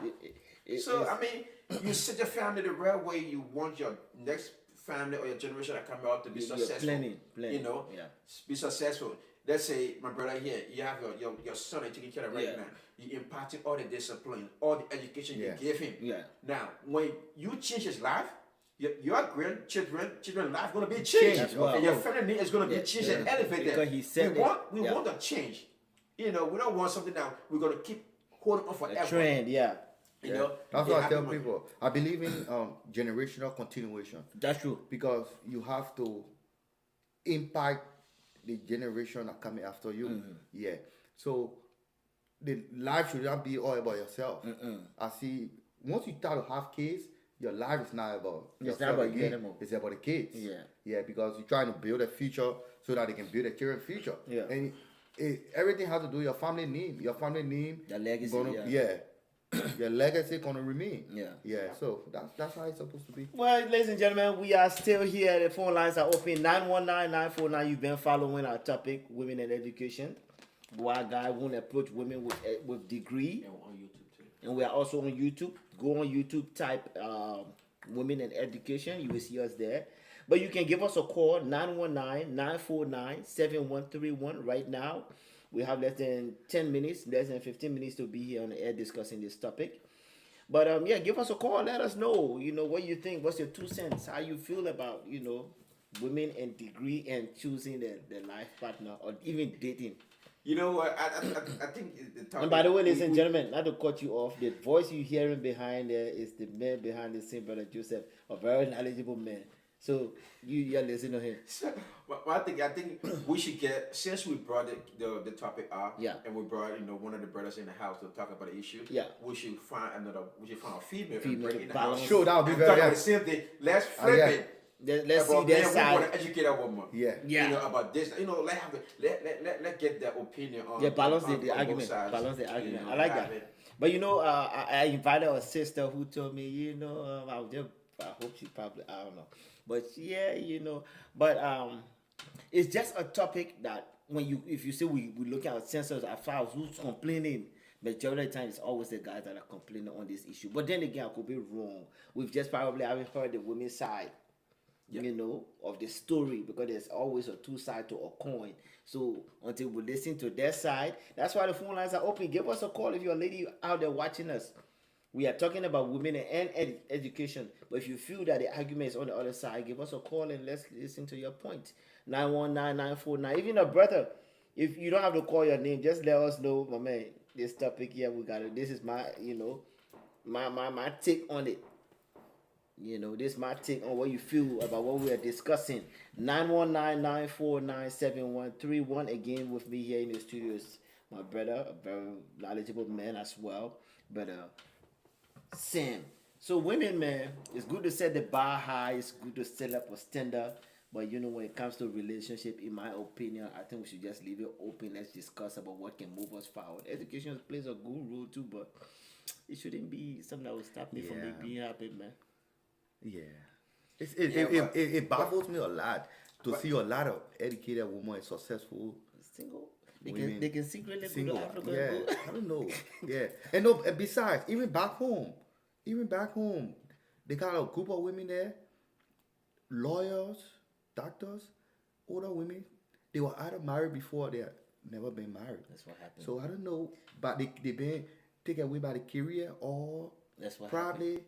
it- So it's- I mean, you set your family the right way. You want your next family or your generation that come out to be you're successful. planning. You know, Yeah. be successful. Let's say my brother here, you have your son you're taking care of right Yeah. now. You imparting all the discipline, all the education Yeah. you give him. Yeah. Now, when you change his life, your children life gonna be changed, Changed, wow. and your family need is gonna be Yeah, changed yeah. and elevated. Because he said we that, we yeah. want a change. You know, we don't want something that we're gonna keep holding on forever. A trend, yeah. You know, That's They what I have tell to- people. I believe in generational continuation That's true. because you have to impact the generation that coming after you. Yeah. So the life should not be all about yourself. I see once you start to have kids, your life is not about It's not yourself about you again. anymore. It's about the kids. Yeah. Yeah, because you're trying to build a future so that they can build a children's future. Yeah. And everything has to do with your family name. Your family name. The legacy, Gonna, yeah. your legacy gonna remain. Yeah. Yeah. So that's how it's supposed to be. Well, ladies and gentlemen, we are still here. The phone lines are open. 919-949. You've been following our topic, women and education. Why guy won't approach women with degree. And on YouTube too. And we are also on YouTube. Go on YouTube, type women and education. You will see us there. But you can give us a call, 919-949-7131 right now. We have less than 10 minutes, less than 15 minutes to be here on the air discussing this topic. But yeah, give us a call. Let us know, what you think. What's your 2 cents? How you feel about, women and degree and choosing the life partner or even dating. You know what? I think the topic. And by the way, ladies and gentlemen, not to cut you off, the voice you're hearing behind there is the man behind the scene, Brother Joseph, a very knowledgeable man. So you're listening to him. Well, I think we should get, since we brought the topic up, Yeah. and we brought one of the brothers in the house to talk about the issue. Yeah. we should find a female and Female bring in the balance. house. Sure, that would be and very talk about nice. the same thing. Let's flip yeah. it. Let's see About their men, we want side. to educate a woman. Yeah. Yeah. About this. Let get their opinion on. Yeah, balance on the both argument. sides, Balance the argument. I have like that. it. But I invited a sister who told me, I hope she probably, I don't know. But yeah, but it's just a topic that if you say we look at census as far as who's complaining, majority of the time it's always the guys that are complaining on this issue. But then again, I could be wrong. We've just probably haven't heard the women's side. Of the story, because there's always a 2 sides to a coin. So until we listen to their side, that's why the phone lines are open. Give us a call if you're a lady out there watching us. We are talking about women and education. But if you feel that the argument is on the other side, give us a call and let's listen to your point. 919-949. Even a brother, if you don't have to call your name, just let us know, my man, this topic here, we got it. This is my, my take on it. This is my take on what you feel about what we are discussing. 919-949-7131. Again, with me here in the studios, my brother, a very knowledgeable man as well, brother Sam. So women, man, it's good to set the bar high. It's good to set up a standard. But when it comes to relationship, in my opinion, I think we should just leave it open. Let's discuss about what can move us forward. Education plays a good role too, but it shouldn't be something that will stop me from Yeah. being happy, man. Yeah. but- It baffles me a lot to see a lot of educated women and successful Single. women. They can secretly go single. to Africa. Yeah. and go. I don't know. Yeah. And no, and besides, even back home, they got a group of women there, lawyers, doctors, older women. They were either married before they had never been married. That's what happened. So I don't know, but they been taken away by the career or That's what probably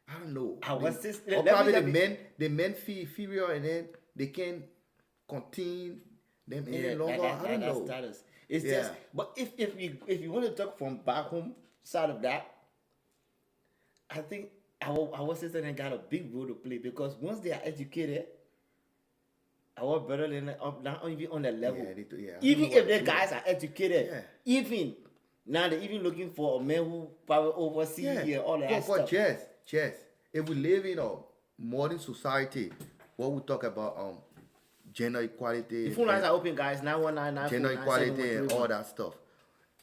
I don't know. what's this? Or Let probably me- the men feel inferior and then they can't contain them any Yeah, longer. I don't that know. status. It's Yeah. just, but if you want to talk from back home side of that, I think our sister got a big role to play, because once they are educated, our brother not even on the level. Yeah, they do, yeah. I Even don't know if what the they do. guys are educated, Yeah. even now they're even looking for a man who probably oversee Yeah, all of that but stuff. Jess, if we live in a modern society, what we talk about gender equality The phone lines and are open, guys. 919 gender 949 equality and all that stuff.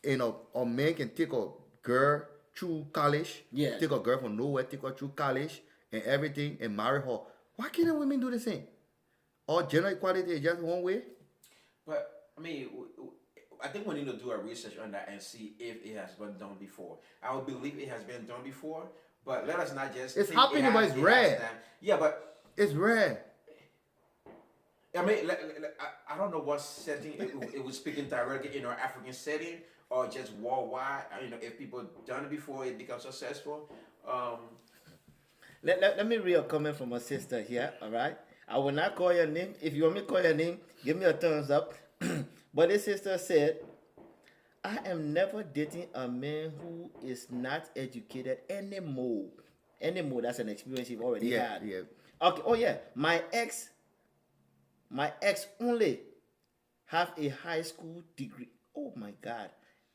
You know, a man can take a girl through college, Yeah. take a girl from nowhere, take her through college and everything and marry her. Why can't the women do the same? Or gender equality is just one way? But I mean, I think we need to do a research on that and see if it has been done before. I would believe it has been done before, but let us not just. It's think happening, but it's rare. done. Yeah, but It's rare. I mean, I don't know what setting it was speaking directly in our African setting or just worldwide. You know, if people done it before, it becomes successful. Let me read a comment from a sister here, all right? I will not call your name. If you want me to call your name, give me a thumbs up. But this sister said, I am never dating a man who is not educated anymore. Anymore, that's an experience you've already Yeah, had. yeah. Okay, oh yeah, my ex only have a high school degree. Oh my God.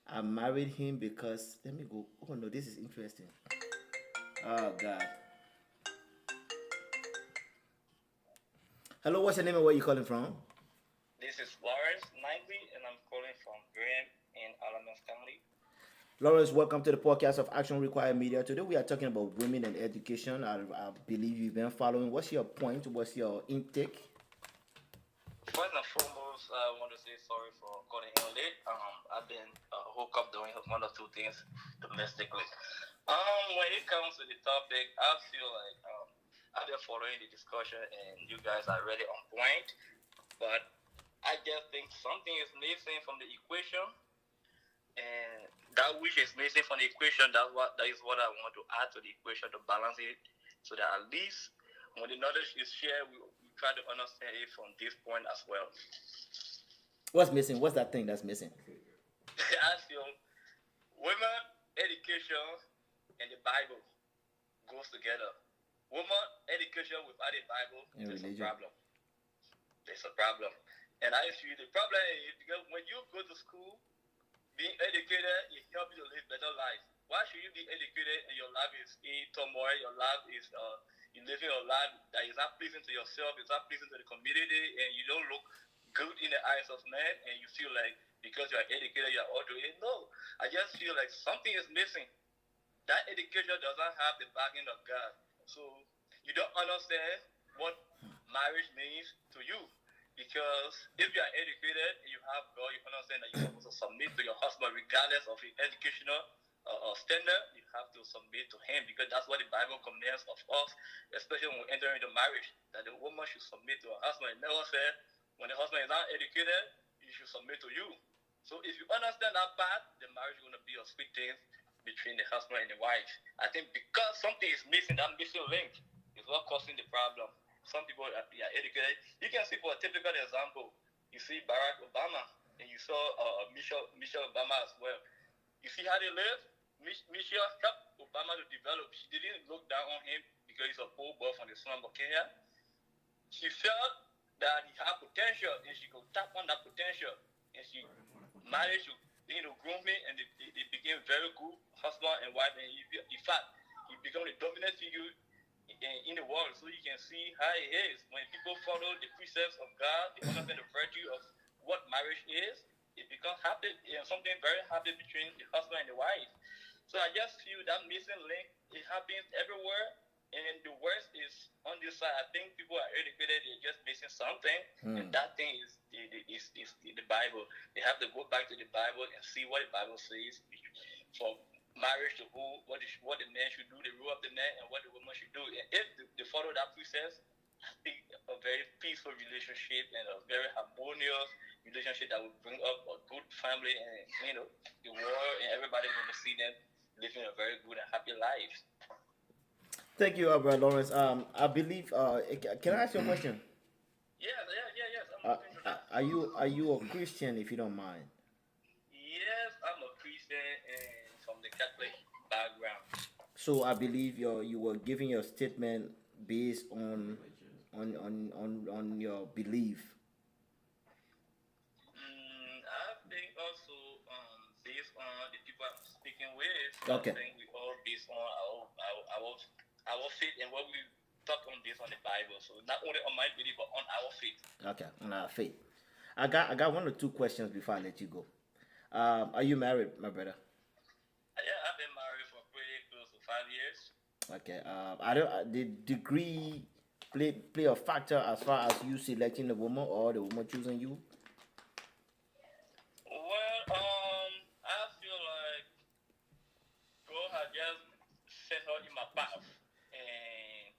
I married him because, let me go. Oh no, this is interesting. Oh God. Hello, what's your name and where you calling from? This is Lawrence Knightley, and I'm calling from Graham in Alamance County. Lawrence, welcome to the podcast of Action Required Media. Today we are talking about women and education. I believe you've been following. What's your point? What's your intake? First and foremost, I want to say sorry for calling in late. I've been hooked up doing one or two things domestically. When it comes to the topic, I feel like I've been following the discussion, and you guys are really on point. But I just think something is missing from the equation, and that which is missing from the equation, that is what I want to add to the equation to balance it, so that at least when the knowledge is shared, we try to understand it from this point as well. What's missing? What's that thing that's missing? I feel women, education, and the Bible goes together. Women, education without the Bible, And there's religion. a problem. There's a problem. And I feel the problem is because when you go to school, being educated, it helps you to live better life. Why should you be educated and your life is in turmoil, your life is you living a life that is not pleasing to yourself, it's not pleasing to the community, and you don't look good in the eyes of men, and you feel like because you are educated, you are all doing it. No, I just feel like something is missing. That education does not have the backing of God. So you don't understand what marriage means to you. Because if you are educated and you have God, you understand that you're supposed to submit to your husband regardless of his educational standard. You have to submit to him because that's what the Bible commands of us, especially when we enter into marriage, that the woman should submit to her husband. It never said when the husband is not educated, he should submit to you. So if you understand that part, the marriage is going to be a sweet thing between the husband and the wife. I think because something is missing, that missing link is what causing the problem. Some people are educated. You can see for a typical example, you see Barack Obama and you saw Michelle Obama as well. You see how they live? Michelle helped Obama to develop. She didn't look down on him because he's a poor boy from the slum of Kenya. She felt that he had potential and she could tap on that potential. And she managed to groom him, and they became very good husband and wife. And in fact, he became the dominant figure in the world. So you can see how it is when people follow the precepts of God, they understand the virtue of what marriage is. It becomes happy, something very happy between the husband and the wife. So I just feel that missing link, it happens everywhere, and the worst is on this side. I think people are educated, they're just missing something, and that thing is the Bible. They have to go back to the Bible and see what the Bible says for marriage to who, what the man should do, the role of the man, and what the woman should do. And if they follow that process, I think a very peaceful relationship and a very harmonious relationship that will bring up a good family, and the world and everybody will see them living a very good and happy life. Thank you, Brother Lawrence. I believe. Can I ask you a question? Yes. I'm open to that. Are you a Christian, if you don't mind? Yes, I'm a Christian and from the Catholic background. So I believe you were giving your statement based on on your belief? I think also based on the people I'm speaking with, Okay. I think we all based on our faith and what we talk on based on the Bible. So not only on my belief but on our faith. Okay, on our faith. I got one or two questions before I let you go. Are you married, my brother? Yeah, I've been married for pretty close to 5 years. Okay. I don't. The degree play a factor as far as you selecting the woman or the woman choosing you. Well, I feel like God had just sent her in my path, and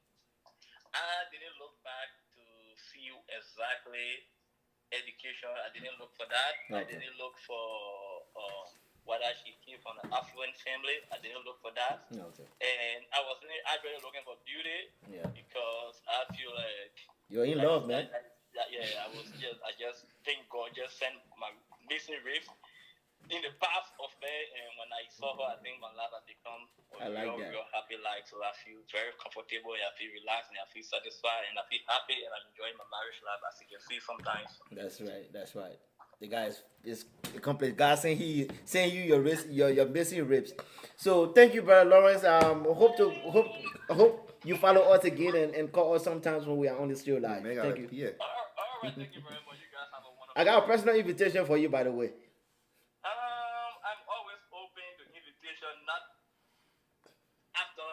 I didn't look back to see exactly education. I didn't look for that. I Okay. didn't look for whether she came from an affluent family. I didn't look for that. Okay. And I was actually looking for beauty Yeah. because I feel like You're in love, man. yeah, I just think God just sent my missing rift in the path of me, and when I saw her, I think my life has become I a like real, that. real happy life. So I feel very comfortable, I feel relaxed, and I feel satisfied, and I feel happy, and I'm enjoying my marriage life as you can see sometimes. That's right. That's right. The guy is complete. God saying you your wrist, your missing ribs. So thank you, brother Lawrence. Hope you follow us again and call us sometimes when we are on the still live. Man, Thank you. All right, thank you very much. You guys have a wonderful I got a day. personal invitation for you, by the way. I'm always open to invitation, not after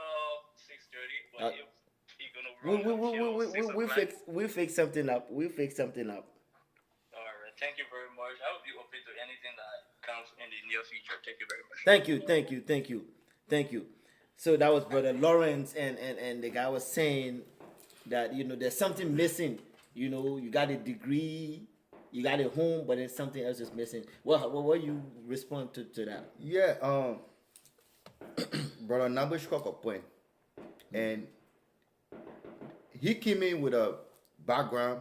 6:30, but Uh, if you're gonna We run we we until we, 6 we, we o'clock. fix we fix something up. We fix something up. All right, thank you very much. I will be open to anything that comes in the near future. Thank you very much. Thank you. So that was brother Lawrence, and the guy was saying that there's something missing. You got a degree, you got a home, but there's something else is missing. What you respond to that? Yeah, brother Nabush struck a point, and he came in with a background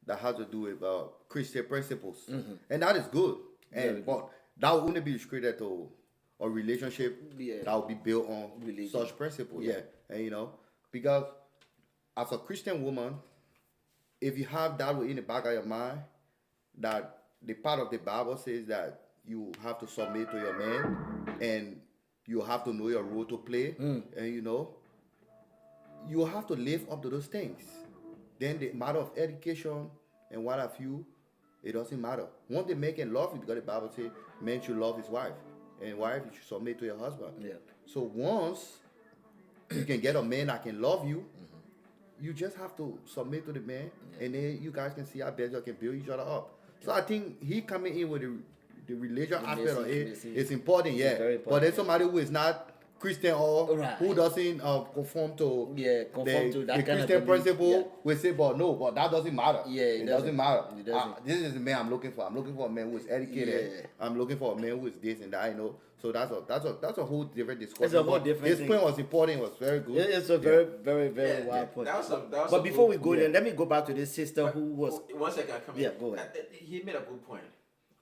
that has to do with Christian principles, and that is good. Very And but that will only be restricted to a relationship Yeah. that will be built on Religion. such principles. Yeah. Yeah, and because as a Christian woman, if you have that in the back of your mind, that the part of the Bible says that you have to submit to your man, and you have to know your role to play, and you have to live up to those things. Then the matter of education and what have you, it doesn't matter. Once the man can love you, because the Bible says man should love his wife, and wife you should submit to your husband. Yeah. So once you can get a man that can love you, you just have to submit to the man, and then you guys can see how best you can build each other up. So I think he coming in with the religion The aspect of it message. is important, yeah. very But important. then somebody who is not Christian or Right. who doesn't conform to Conform to that the kind of Christian belief, principle yeah. will say, but no, but that doesn't matter. Yeah, it doesn't matter. It doesn't. This is the man I'm looking for. I'm looking for a man who is educated. Yeah. I'm looking for a man who is this and that. So that's a whole different discussion. It's a whole But different This thing. point was important. It was very good. It's a Yeah. very Yeah, wild point. that was a But before good- we go there, let me go back to this sister who was. One second, come Yeah, in. go ahead. He made a good point,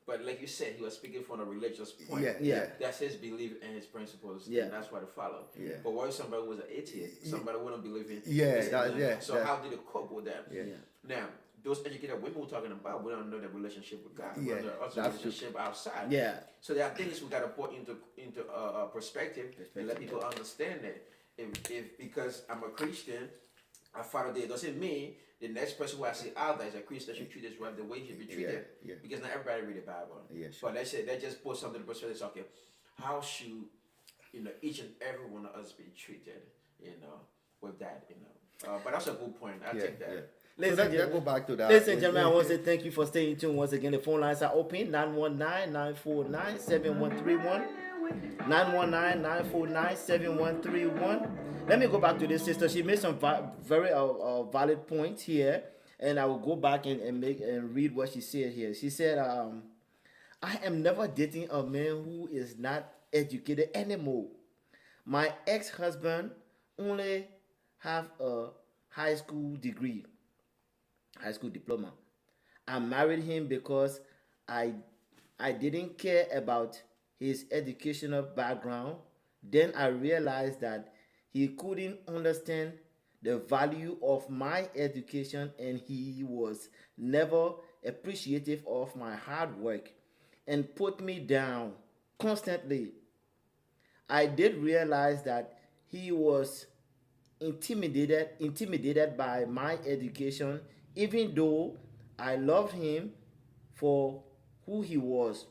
but like you said, he was speaking from a religious point. Yeah. That's his belief and his principles, Yeah. and that's what to follow. Yeah. But what if somebody was an atheist? Somebody wouldn't believe in. Yeah, this and that- yeah, So that- how did it cope with that? Yeah. Now, those educated women we're talking about, we don't know their relationship with God. Yeah, But there's also that's true. relationship outside. Yeah. So there are things we gotta put into perspective and let people understand that. If because I'm a Christian, I follow that, it doesn't mean the next person who I see out there is a Christian should treat his wife the way he should be treated. Yeah. Because not everybody read the Bible. Yeah, sure. But let's say they just put something in perspective. It's okay. How should each and every one of us be treated? With that. But that's a good point. I take that. Yeah. Ladies So and let's go gentlemen- back to that. Ladies and gentlemen, I want to say thank you for staying tuned once again. The phone lines are open 919-949-7131. 919-949-7131. Let me go back to this sister. She made some very valid points here, and I will go back and read what she said here. She said, I am never dating a man who is not educated anymore. My ex-husband only have a high school degree, high school diploma. I married him because I didn't care about his educational background. Then I realized that he couldn't understand the value of my education, and he was never appreciative of my hard work and put me down constantly. I did realize that he was intimidated by my education, even though I loved him for who he was.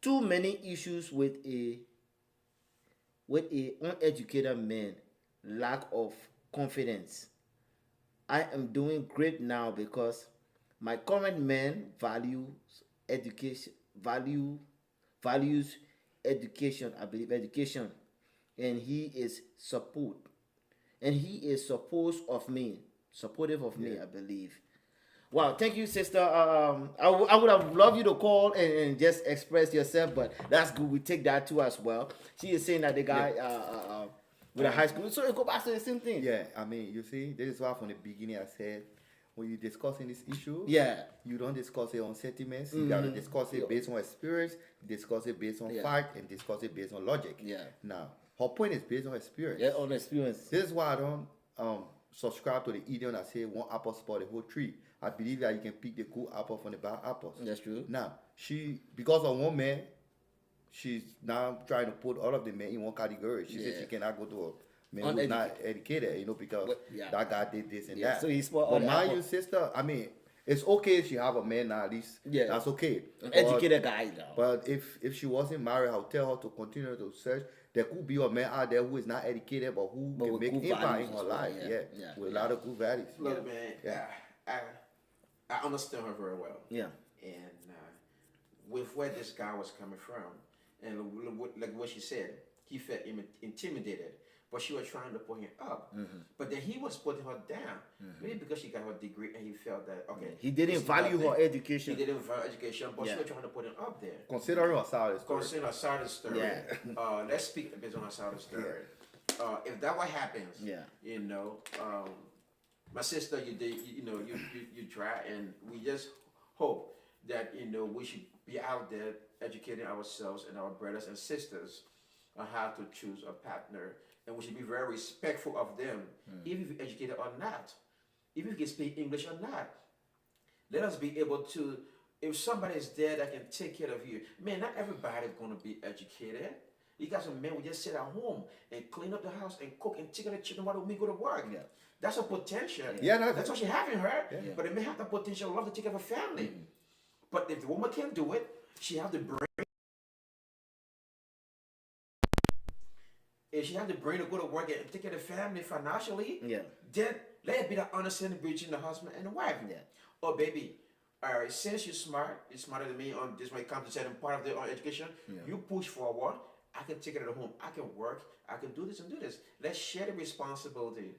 Too many issues with a uneducated man, lack of confidence. I am doing great now because my current man education value values education, I believe education, and he is supportive of me, I believe. Wow, thank you, sister. I would have loved you to call and just express yourself, but that's good. We take that too as well. She is saying that the guy with a high school, so it go back to the same thing. Yeah, I mean, you see, this is why from the beginning I said, when you're discussing this issue, Yeah, you don't discuss it on sentiments. You gotta discuss it based on experience, discuss it based on fact, and discuss it based on logic. Yeah. Now, her point is based on experience. yeah, on experience. This is why I don't subscribe to the idiom that say one apple spoil the whole tree. I believe that you can pick the good apple from the bad apples. That's true. Now, because of one man, she's now trying to put all of the men in one category. She said she cannot go to a man who's not educated, because that guy did this and that. So he spoiled all But the my apple. you sister, I mean, it's okay if she have a man now, at least. Yeah. That's okay. An educated guy now. But if she wasn't married, I'll tell her to continue to search. There could be a man out there who is not educated, but who But can with make good impact values in her as well, life. yeah. With a lot of good values. Look, man, Yeah. I understand her very well. Yeah. And with where this guy was coming from, and like what she said, he felt intimidated, but she was trying to put him up. But then he was putting her down, maybe because she got her degree and he felt that, okay. He didn't this is value nothing. her education. He didn't value education, but Yeah. she was trying to put him up there. Considering her side of the story. Concerning her side of the story, Yeah. let's speak based on her side of the story. If that what happens, Yeah. my sister, you try, and we just hope that we should be out there educating ourselves and our brothers and sisters on how to choose a partner, and we should be very respectful of them, even if you're educated or not, even if you can speak English or not. Let us be able to. If somebody is there that can take care of you, man, not everybody's gonna be educated. You got some men who just sit at home and clean up the house and cook and take care of the children while we go to work. Yeah. That's a potential. Yeah, That's what she have in her. Yeah. But it may have the potential love to take care of a family. But if the woman can't do it, she have the brain. If she have the brain to go to work and take care of the family financially, Yeah. then let it be the understanding between the husband and the wife. Yeah. Oh, baby, all right, since you're smarter than me on this when it comes to certain part of the education, you push forward. I can take it at home. I can work. I can do this and do this. Let's share the responsibility.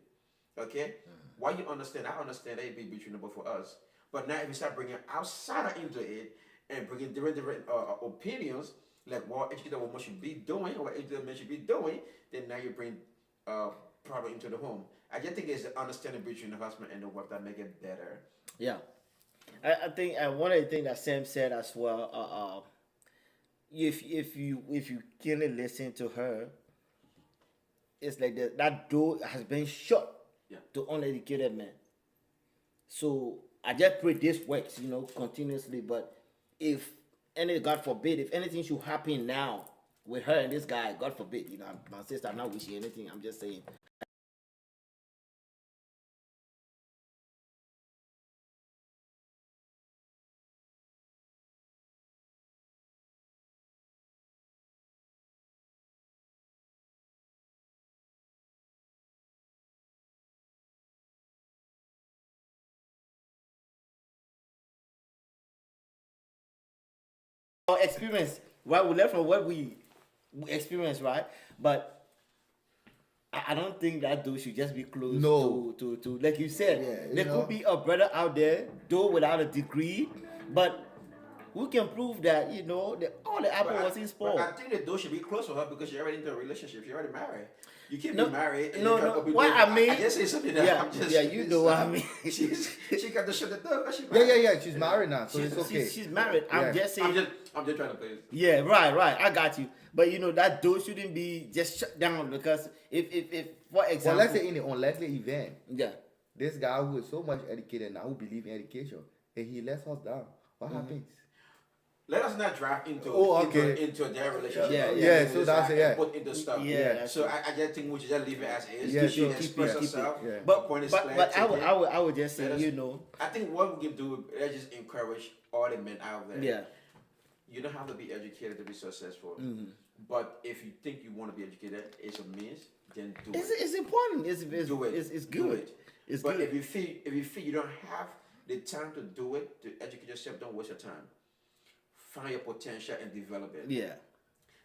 Okay? Why you understand? I understand that it be between the both of us. But now if you start bringing outsider into it and bringing different opinions, like what educated woman should be doing, what educated man should be doing, then now you bring problem into the home. I just think it's the understanding between the husband and the wife that make it better. Yeah. I think one of the things that Sam said as well, if you really listen to her, it's like that door has been shut to uneducated men. So I just pray this works, continuously. But if God forbid, if anything should happen now with her and this guy, God forbid, my sister, I'm not wishing anything. I'm just saying. Our experience, right? We learn from what we experienced, right? But I don't think that dude should just be close No. to like you said. Yeah, there could be a brother out there, though without a degree, but who can prove that that all the apple was his But I fault? think the door should be closed for her because she's already in a relationship. She already married. You can't No, be married. And no, then no. come up with What different- I mean- I just say something that Yeah, I'm just. yeah, you know what I mean. She got to shut the door. She Yeah. She's married now, so it's okay. She's married. Yeah. I'm just saying. I'm just trying to play it. Yeah, right. I got you. But you know that door shouldn't be just shut down because if for Well, example, let's say in an unlikely event, yeah, this guy who is so much educated now, who believes in education, and he lets us down, what happens? Let us not drive into okay. into their relationship. Yeah, so that's it, yeah. Put into stuff. Yeah, that's So I just think we should just leave it as is. Yeah, She sure, can keep express it, herself. yeah. but Point is but, clear, but take it. I would just Let say us- you know I think what we can do, let's just encourage all the men out there. yeah You don't have to be educated to be successful. Mm-hmm. But if you think you want to be educated, it's a means, then do it's, it. it's important. It's Do it. It's Do good. it. It's But good. if you feel you don't have the time to do it, to educate yourself, don't waste your time. Find your potential and develop it. Yeah.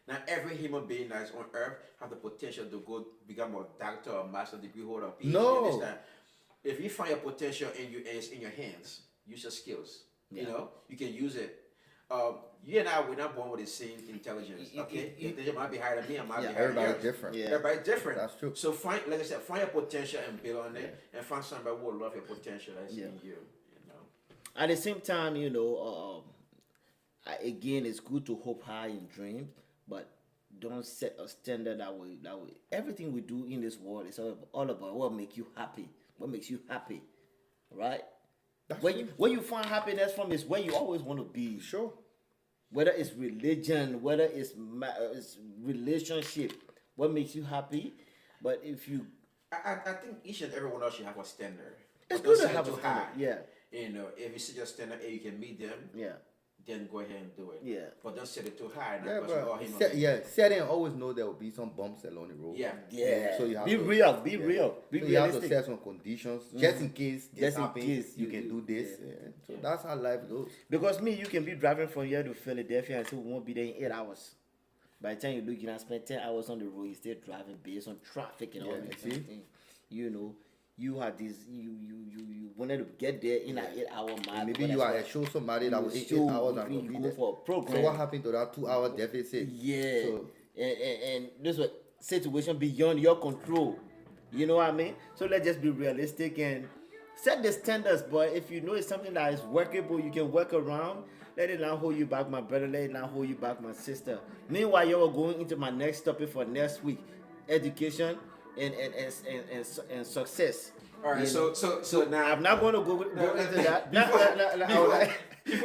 Now, every human being that is on earth have the potential to go become a doctor or master degree holder or PhD. No. Understand? If you find your potential in you, and it's in your hands, use your skills. You know, you can use it. You and I, we're not born with the same intelligence. Okay, you might be higher than me, I might be higher than Everybody's yours. different. Yeah. Everybody's different. That's true. So find, like I said, find your potential and build on it, and find somebody who will love your potential that's in you. You know. At the same time, you know, again, it's good to hope high and dream, but don't set a standard that way. Everything we do in this world is all about what makes you happy. What makes you happy, right? Where you find happiness from is where you always want to be. Sure. Whether it's religion, whether it's relationship, what makes you happy. But if you, I think each and every one of us should have a standard. it's But good don't to set it have a too standard. high. Yeah, You know, if you set your standard and you can meet them, yeah, then go ahead and do it. Yeah. But don't set it too high. Now, Yeah, because we're all but human beings. setting always know there will be some bumps along the road. Yeah. yeah. So you have be to, real, be yeah. real, be So you have to realistic. set some conditions just in case this Just in happens. case you you- can do this. yeah. Yeah. So that's how life goes. Because me, you can be driving from here to Philadelphia and still won't be there in 8 hours. By the time you look, you can spend 10 hours on the road. You still driving based on traffic and all Yeah, these see? kind of things. You know, you had this. You wanted to get there in an 8 hour mile. Maybe you are show somebody that will 8 hours and you will be go there. for a program. So what happened to that 2 hour deficit? Yeah, So and this was situation beyond your control. You know what I mean? So let's just be realistic and set the standards. But if you know it's something that is workable, you can work around. Let it not hold you back, my brother. Let it not hold you back, my sister. Meanwhile, you're going into my next topic for next week: education and success. All right. You know? So now I'm not going to go into that.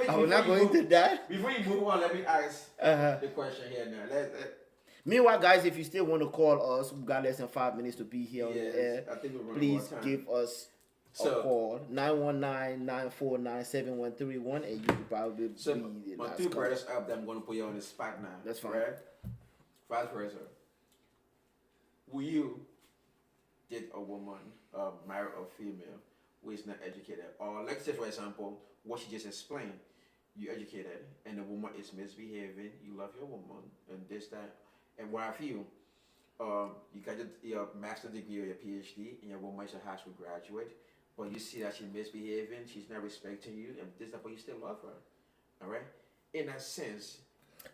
I will not go before you into move- that. Before you move on, let me ask Uh-huh. the question here now. Meanwhile, guys, if you still want to call us, we got less than 5 minutes to be here on the Yes, air. I think we're running Please more time. give us a So- call 919-949-7131, and you will probably So be the my last two caller. brothers up there, I'm going to put you on the spot now. That's fine. Right? Vice versa. Will you date a woman, marry a female who is not educated? Or let's say, for example, what she just explained. You educated, and the woman is misbehaving. You love your woman, and this, that, and what have you. You got your master's degree or your PhD, and your woman is a high school graduate, but you see that she's misbehaving, she's not respecting you, and this, that, but you still love her. All right? In that sense,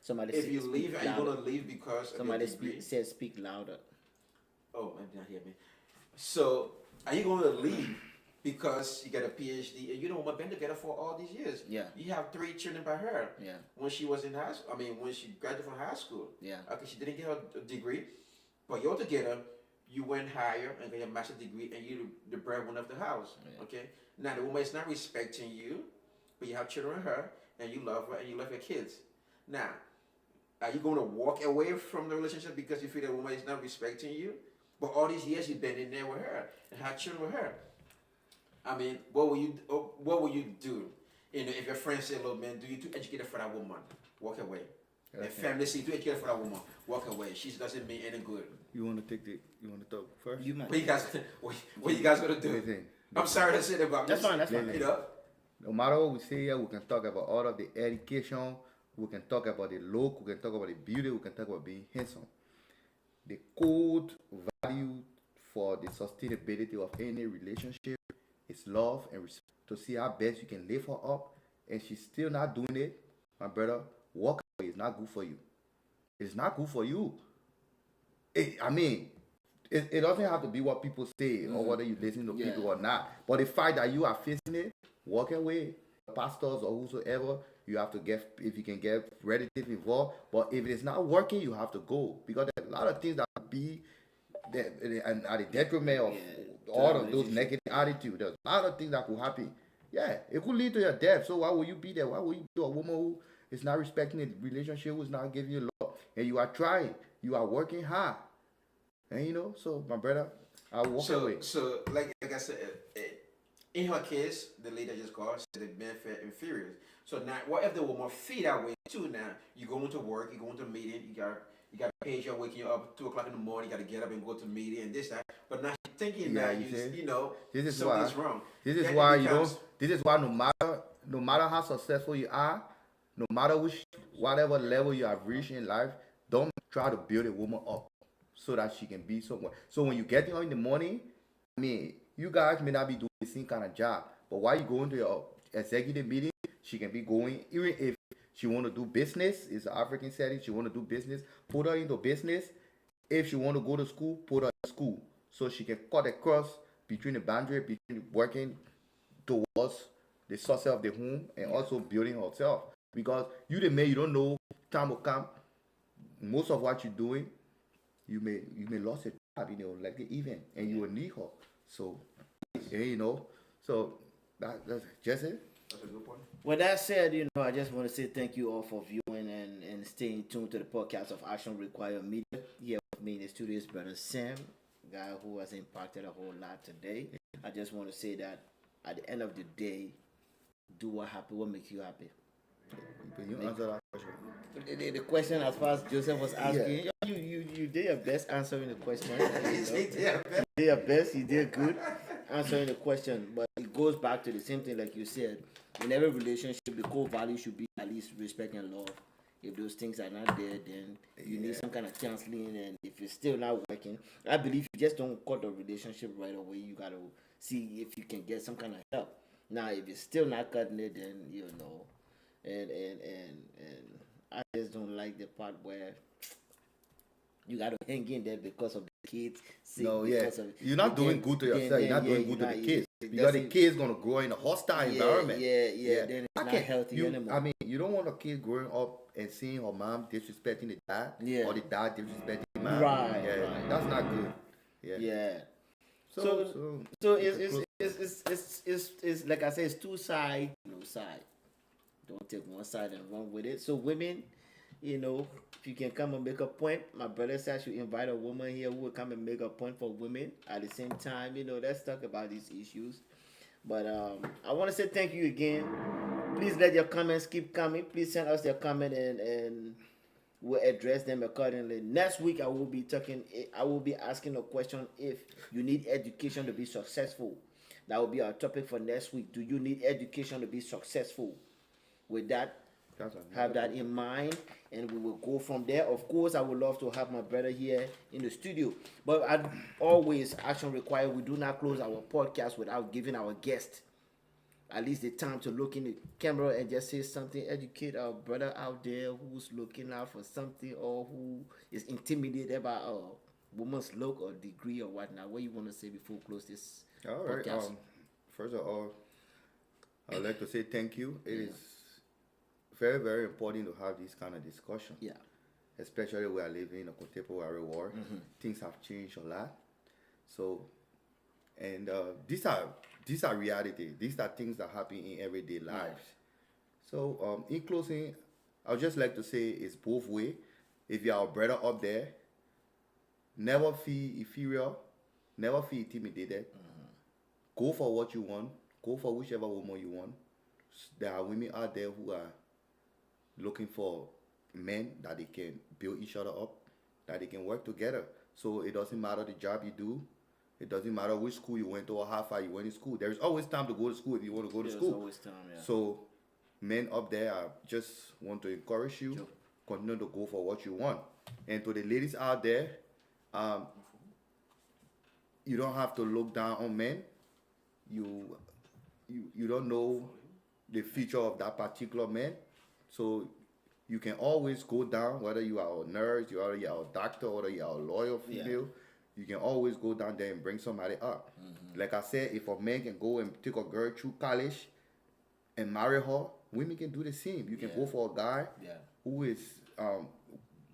Somebody if said, you speak leave, are you louder. going to leave because Somebody of your degree? said speak louder. Oh, I did not hear me. So, are you going to leave because you got a PhD and you know, we've been together for all these years? Yeah. You have 3 children by her. Yeah. When she was in high school, when she graduated from high school. Yeah. Okay, she didn't get her degree, but you're together. You went higher and got your master's degree, and you the breadwinner of the house. Yeah. Okay. Now the woman is not respecting you, but you have children with her, and you love her, and you love your kids. Now, are you going to walk away from the relationship because you feel the woman is not respecting you? But all these years you've been in there with her and had children with her. What will you do? You know, if your friends say, "Look, man, do you too educated for that woman? Walk away." Yeah, If family say, "Too educated for that woman, walk away." She doesn't mean any good. you want to talk first? You might. What you guys gonna do? Listen, I'm sorry to say that, but That's fine. That's fine. Listen. You know, no matter what we say here, we can talk about all of the education, we can talk about the look, we can talk about the beauty, we can talk about being handsome. The code value for the sustainability of any relationship is love and respect. To see how best you can lift her up, and she's still not doing it, my brother, walk away. It's not good for you. It's not good for you. it doesn't have to be what people say or whether you listen to people or not. But the fact that you are facing it, walk away. Pastors or whosoever, you have to get, if you can get relative involved. But if it's not working, you have to go, because there's a lot of things that be that and at the detriment of all of those negative attitudes. There's a lot of things that could happen. Yeah, it could lead to your death. So why would you be there? Why would you be a woman who is not respecting the relationship, who's not giving you love, and you are trying, you are working hard, and So my brother, I walk away. So like I said, in her case, the lady just called said the men felt inferior. So now, what if the woman feel that way too? Now you going to work, you going to meeting, you got page you're waking you up 2 o'clock in the morning, you got to get up and go to meeting and this that. But now you're thinking that this is something's why, wrong. This is Then why it becomes, This is why no matter how successful you are, no matter whatever level you have reached in life, don't try to build a woman up so that she can be somewhere. So when you get her in the morning, I mean, you guys may not be doing the same kind of job, but while you go into your executive meeting, she can be going, even if she want to do business, it's an African setting, she want to do business, put her into business. If she want to go to school, put her in school, so she can cut across between the boundary, between working towards the success of the home and also building herself. Because you the man, you don't know, time will come, most of what you're doing, you may lose a job, like the event, and you will need her. So, so that's just it. that's a good point. With that said, I just want to say thank you all for viewing and staying tuned to the podcast of Action Require Media. Here with me in the studio is Brother Sam, guy who has impacted a whole lot today. I just want to say that at the end of the day, do what makes you happy. But you answer that question. The question, as far as Joseph was asking, you did your best answering the question. You did your best, you did good answering the question. But it goes back to the same thing, like you said. In every relationship, the core value should be at least respect and love. If those things are not there, then you need some kind of counseling. And if it's still not working, I believe you just don't cut the relationship right away. You got to see if you can get some kind of help. Now, if it's still not cutting it, then and I just don't like the part where you got to hang in there because of the kids. You're not doing good to yourself. You're not doing good to the kids. Because the kids gonna grow in a hostile environment. Then it's not healthy anymore. I mean, you don't want a kid growing up and seeing her mom disrespecting the dad, or the dad disrespecting the mom. Right. That's not good. So it's like I said, it's two sides, no side. Don't take one side and run with it. So women, if you can come and make a point, my brother said I should invite a woman here who will come and make a point for women. At the same time, let's talk about these issues. But I want to say thank you again. Please let your comments keep coming. Please send us your comment and we'll address them accordingly. Next week I will be asking a question: if you need education to be successful. That will be our topic for next week. Do you need education to be successful? With that, have that in mind, and we will go from there. Of course, I would love to have my brother here in the studio, but as always, Action Required, we do not close our podcast without giving our guest at least the time to look in the camera and just say something, educate our brother out there who's looking out for something or who is intimidated by a woman's look or degree or whatnot. What you want to say before we close this podcast? First of all, I'd like to say thank you. It is very, very important to have this kind of discussion. Yeah. Especially we are living in a contemporary world. Things have changed a lot. So, and these are reality. These are things that happen in everyday lives. So, in closing, I would just like to say it's both way. If you are a brother up there, never feel inferior, never feel intimidated. Go for what you want. Go for whichever woman you want. There are women out there who are looking for men that they can build each other up, that they can work together. So it doesn't matter the job you do. It doesn't matter which school you went to or how far you went in school. There's always time to go to school if you want to go to school. There's always time, yeah. So men up there, I just want to encourage you, continue to go for what you want. And to the ladies out there, you don't have to look down on men. You don't know the future of that particular man. So you can always go down, whether you are a nurse, whether you are a doctor, whether you are a lawyer, female. you can always go down there and bring somebody up. Like I said, if a man can go and take a girl through college and marry her, women can do the same. You can Yeah. go for a guy Yeah. who is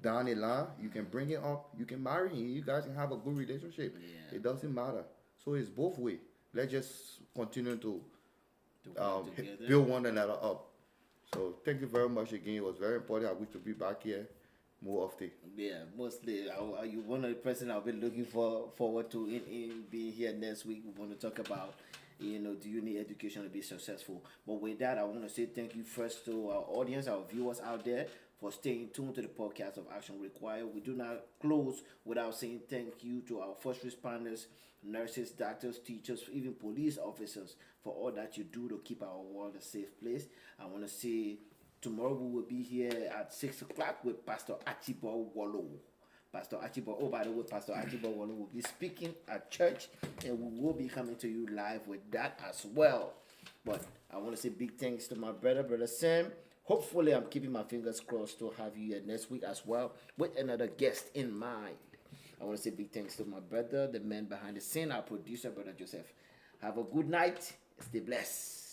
down the line. You can bring it up. You can marry him. You guys can have a good relationship. Yeah. It doesn't matter. So it's both way. Let's just continue to work together. build one another up. So thank you very much again. It was very important. I wish to be back here more often. Yeah, mostly. You one of the person I've been looking forward to in being here next week. We want to talk about, do you need education to be successful? But with that, I want to say thank you first to our audience, our viewers out there, for staying tuned to the podcast of Action Required. We do not close without saying thank you to our first responders, nurses, doctors, teachers, even police officers for all that you do to keep our world a safe place. I want to say tomorrow we will be here at 6 o'clock with Pastor Archibald Wallow. Pastor Archibald, oh, by the way, Pastor Archibald Wallow will be speaking at church, and we will be coming to you live with that as well. But I want to say big thanks to my brother Sam. Hopefully, I'm keeping my fingers crossed to have you here next week as well with another guest in mind. I want to say big thanks to my brother, the man behind the scene, our producer, Brother Joseph. Have a good night. Stay blessed.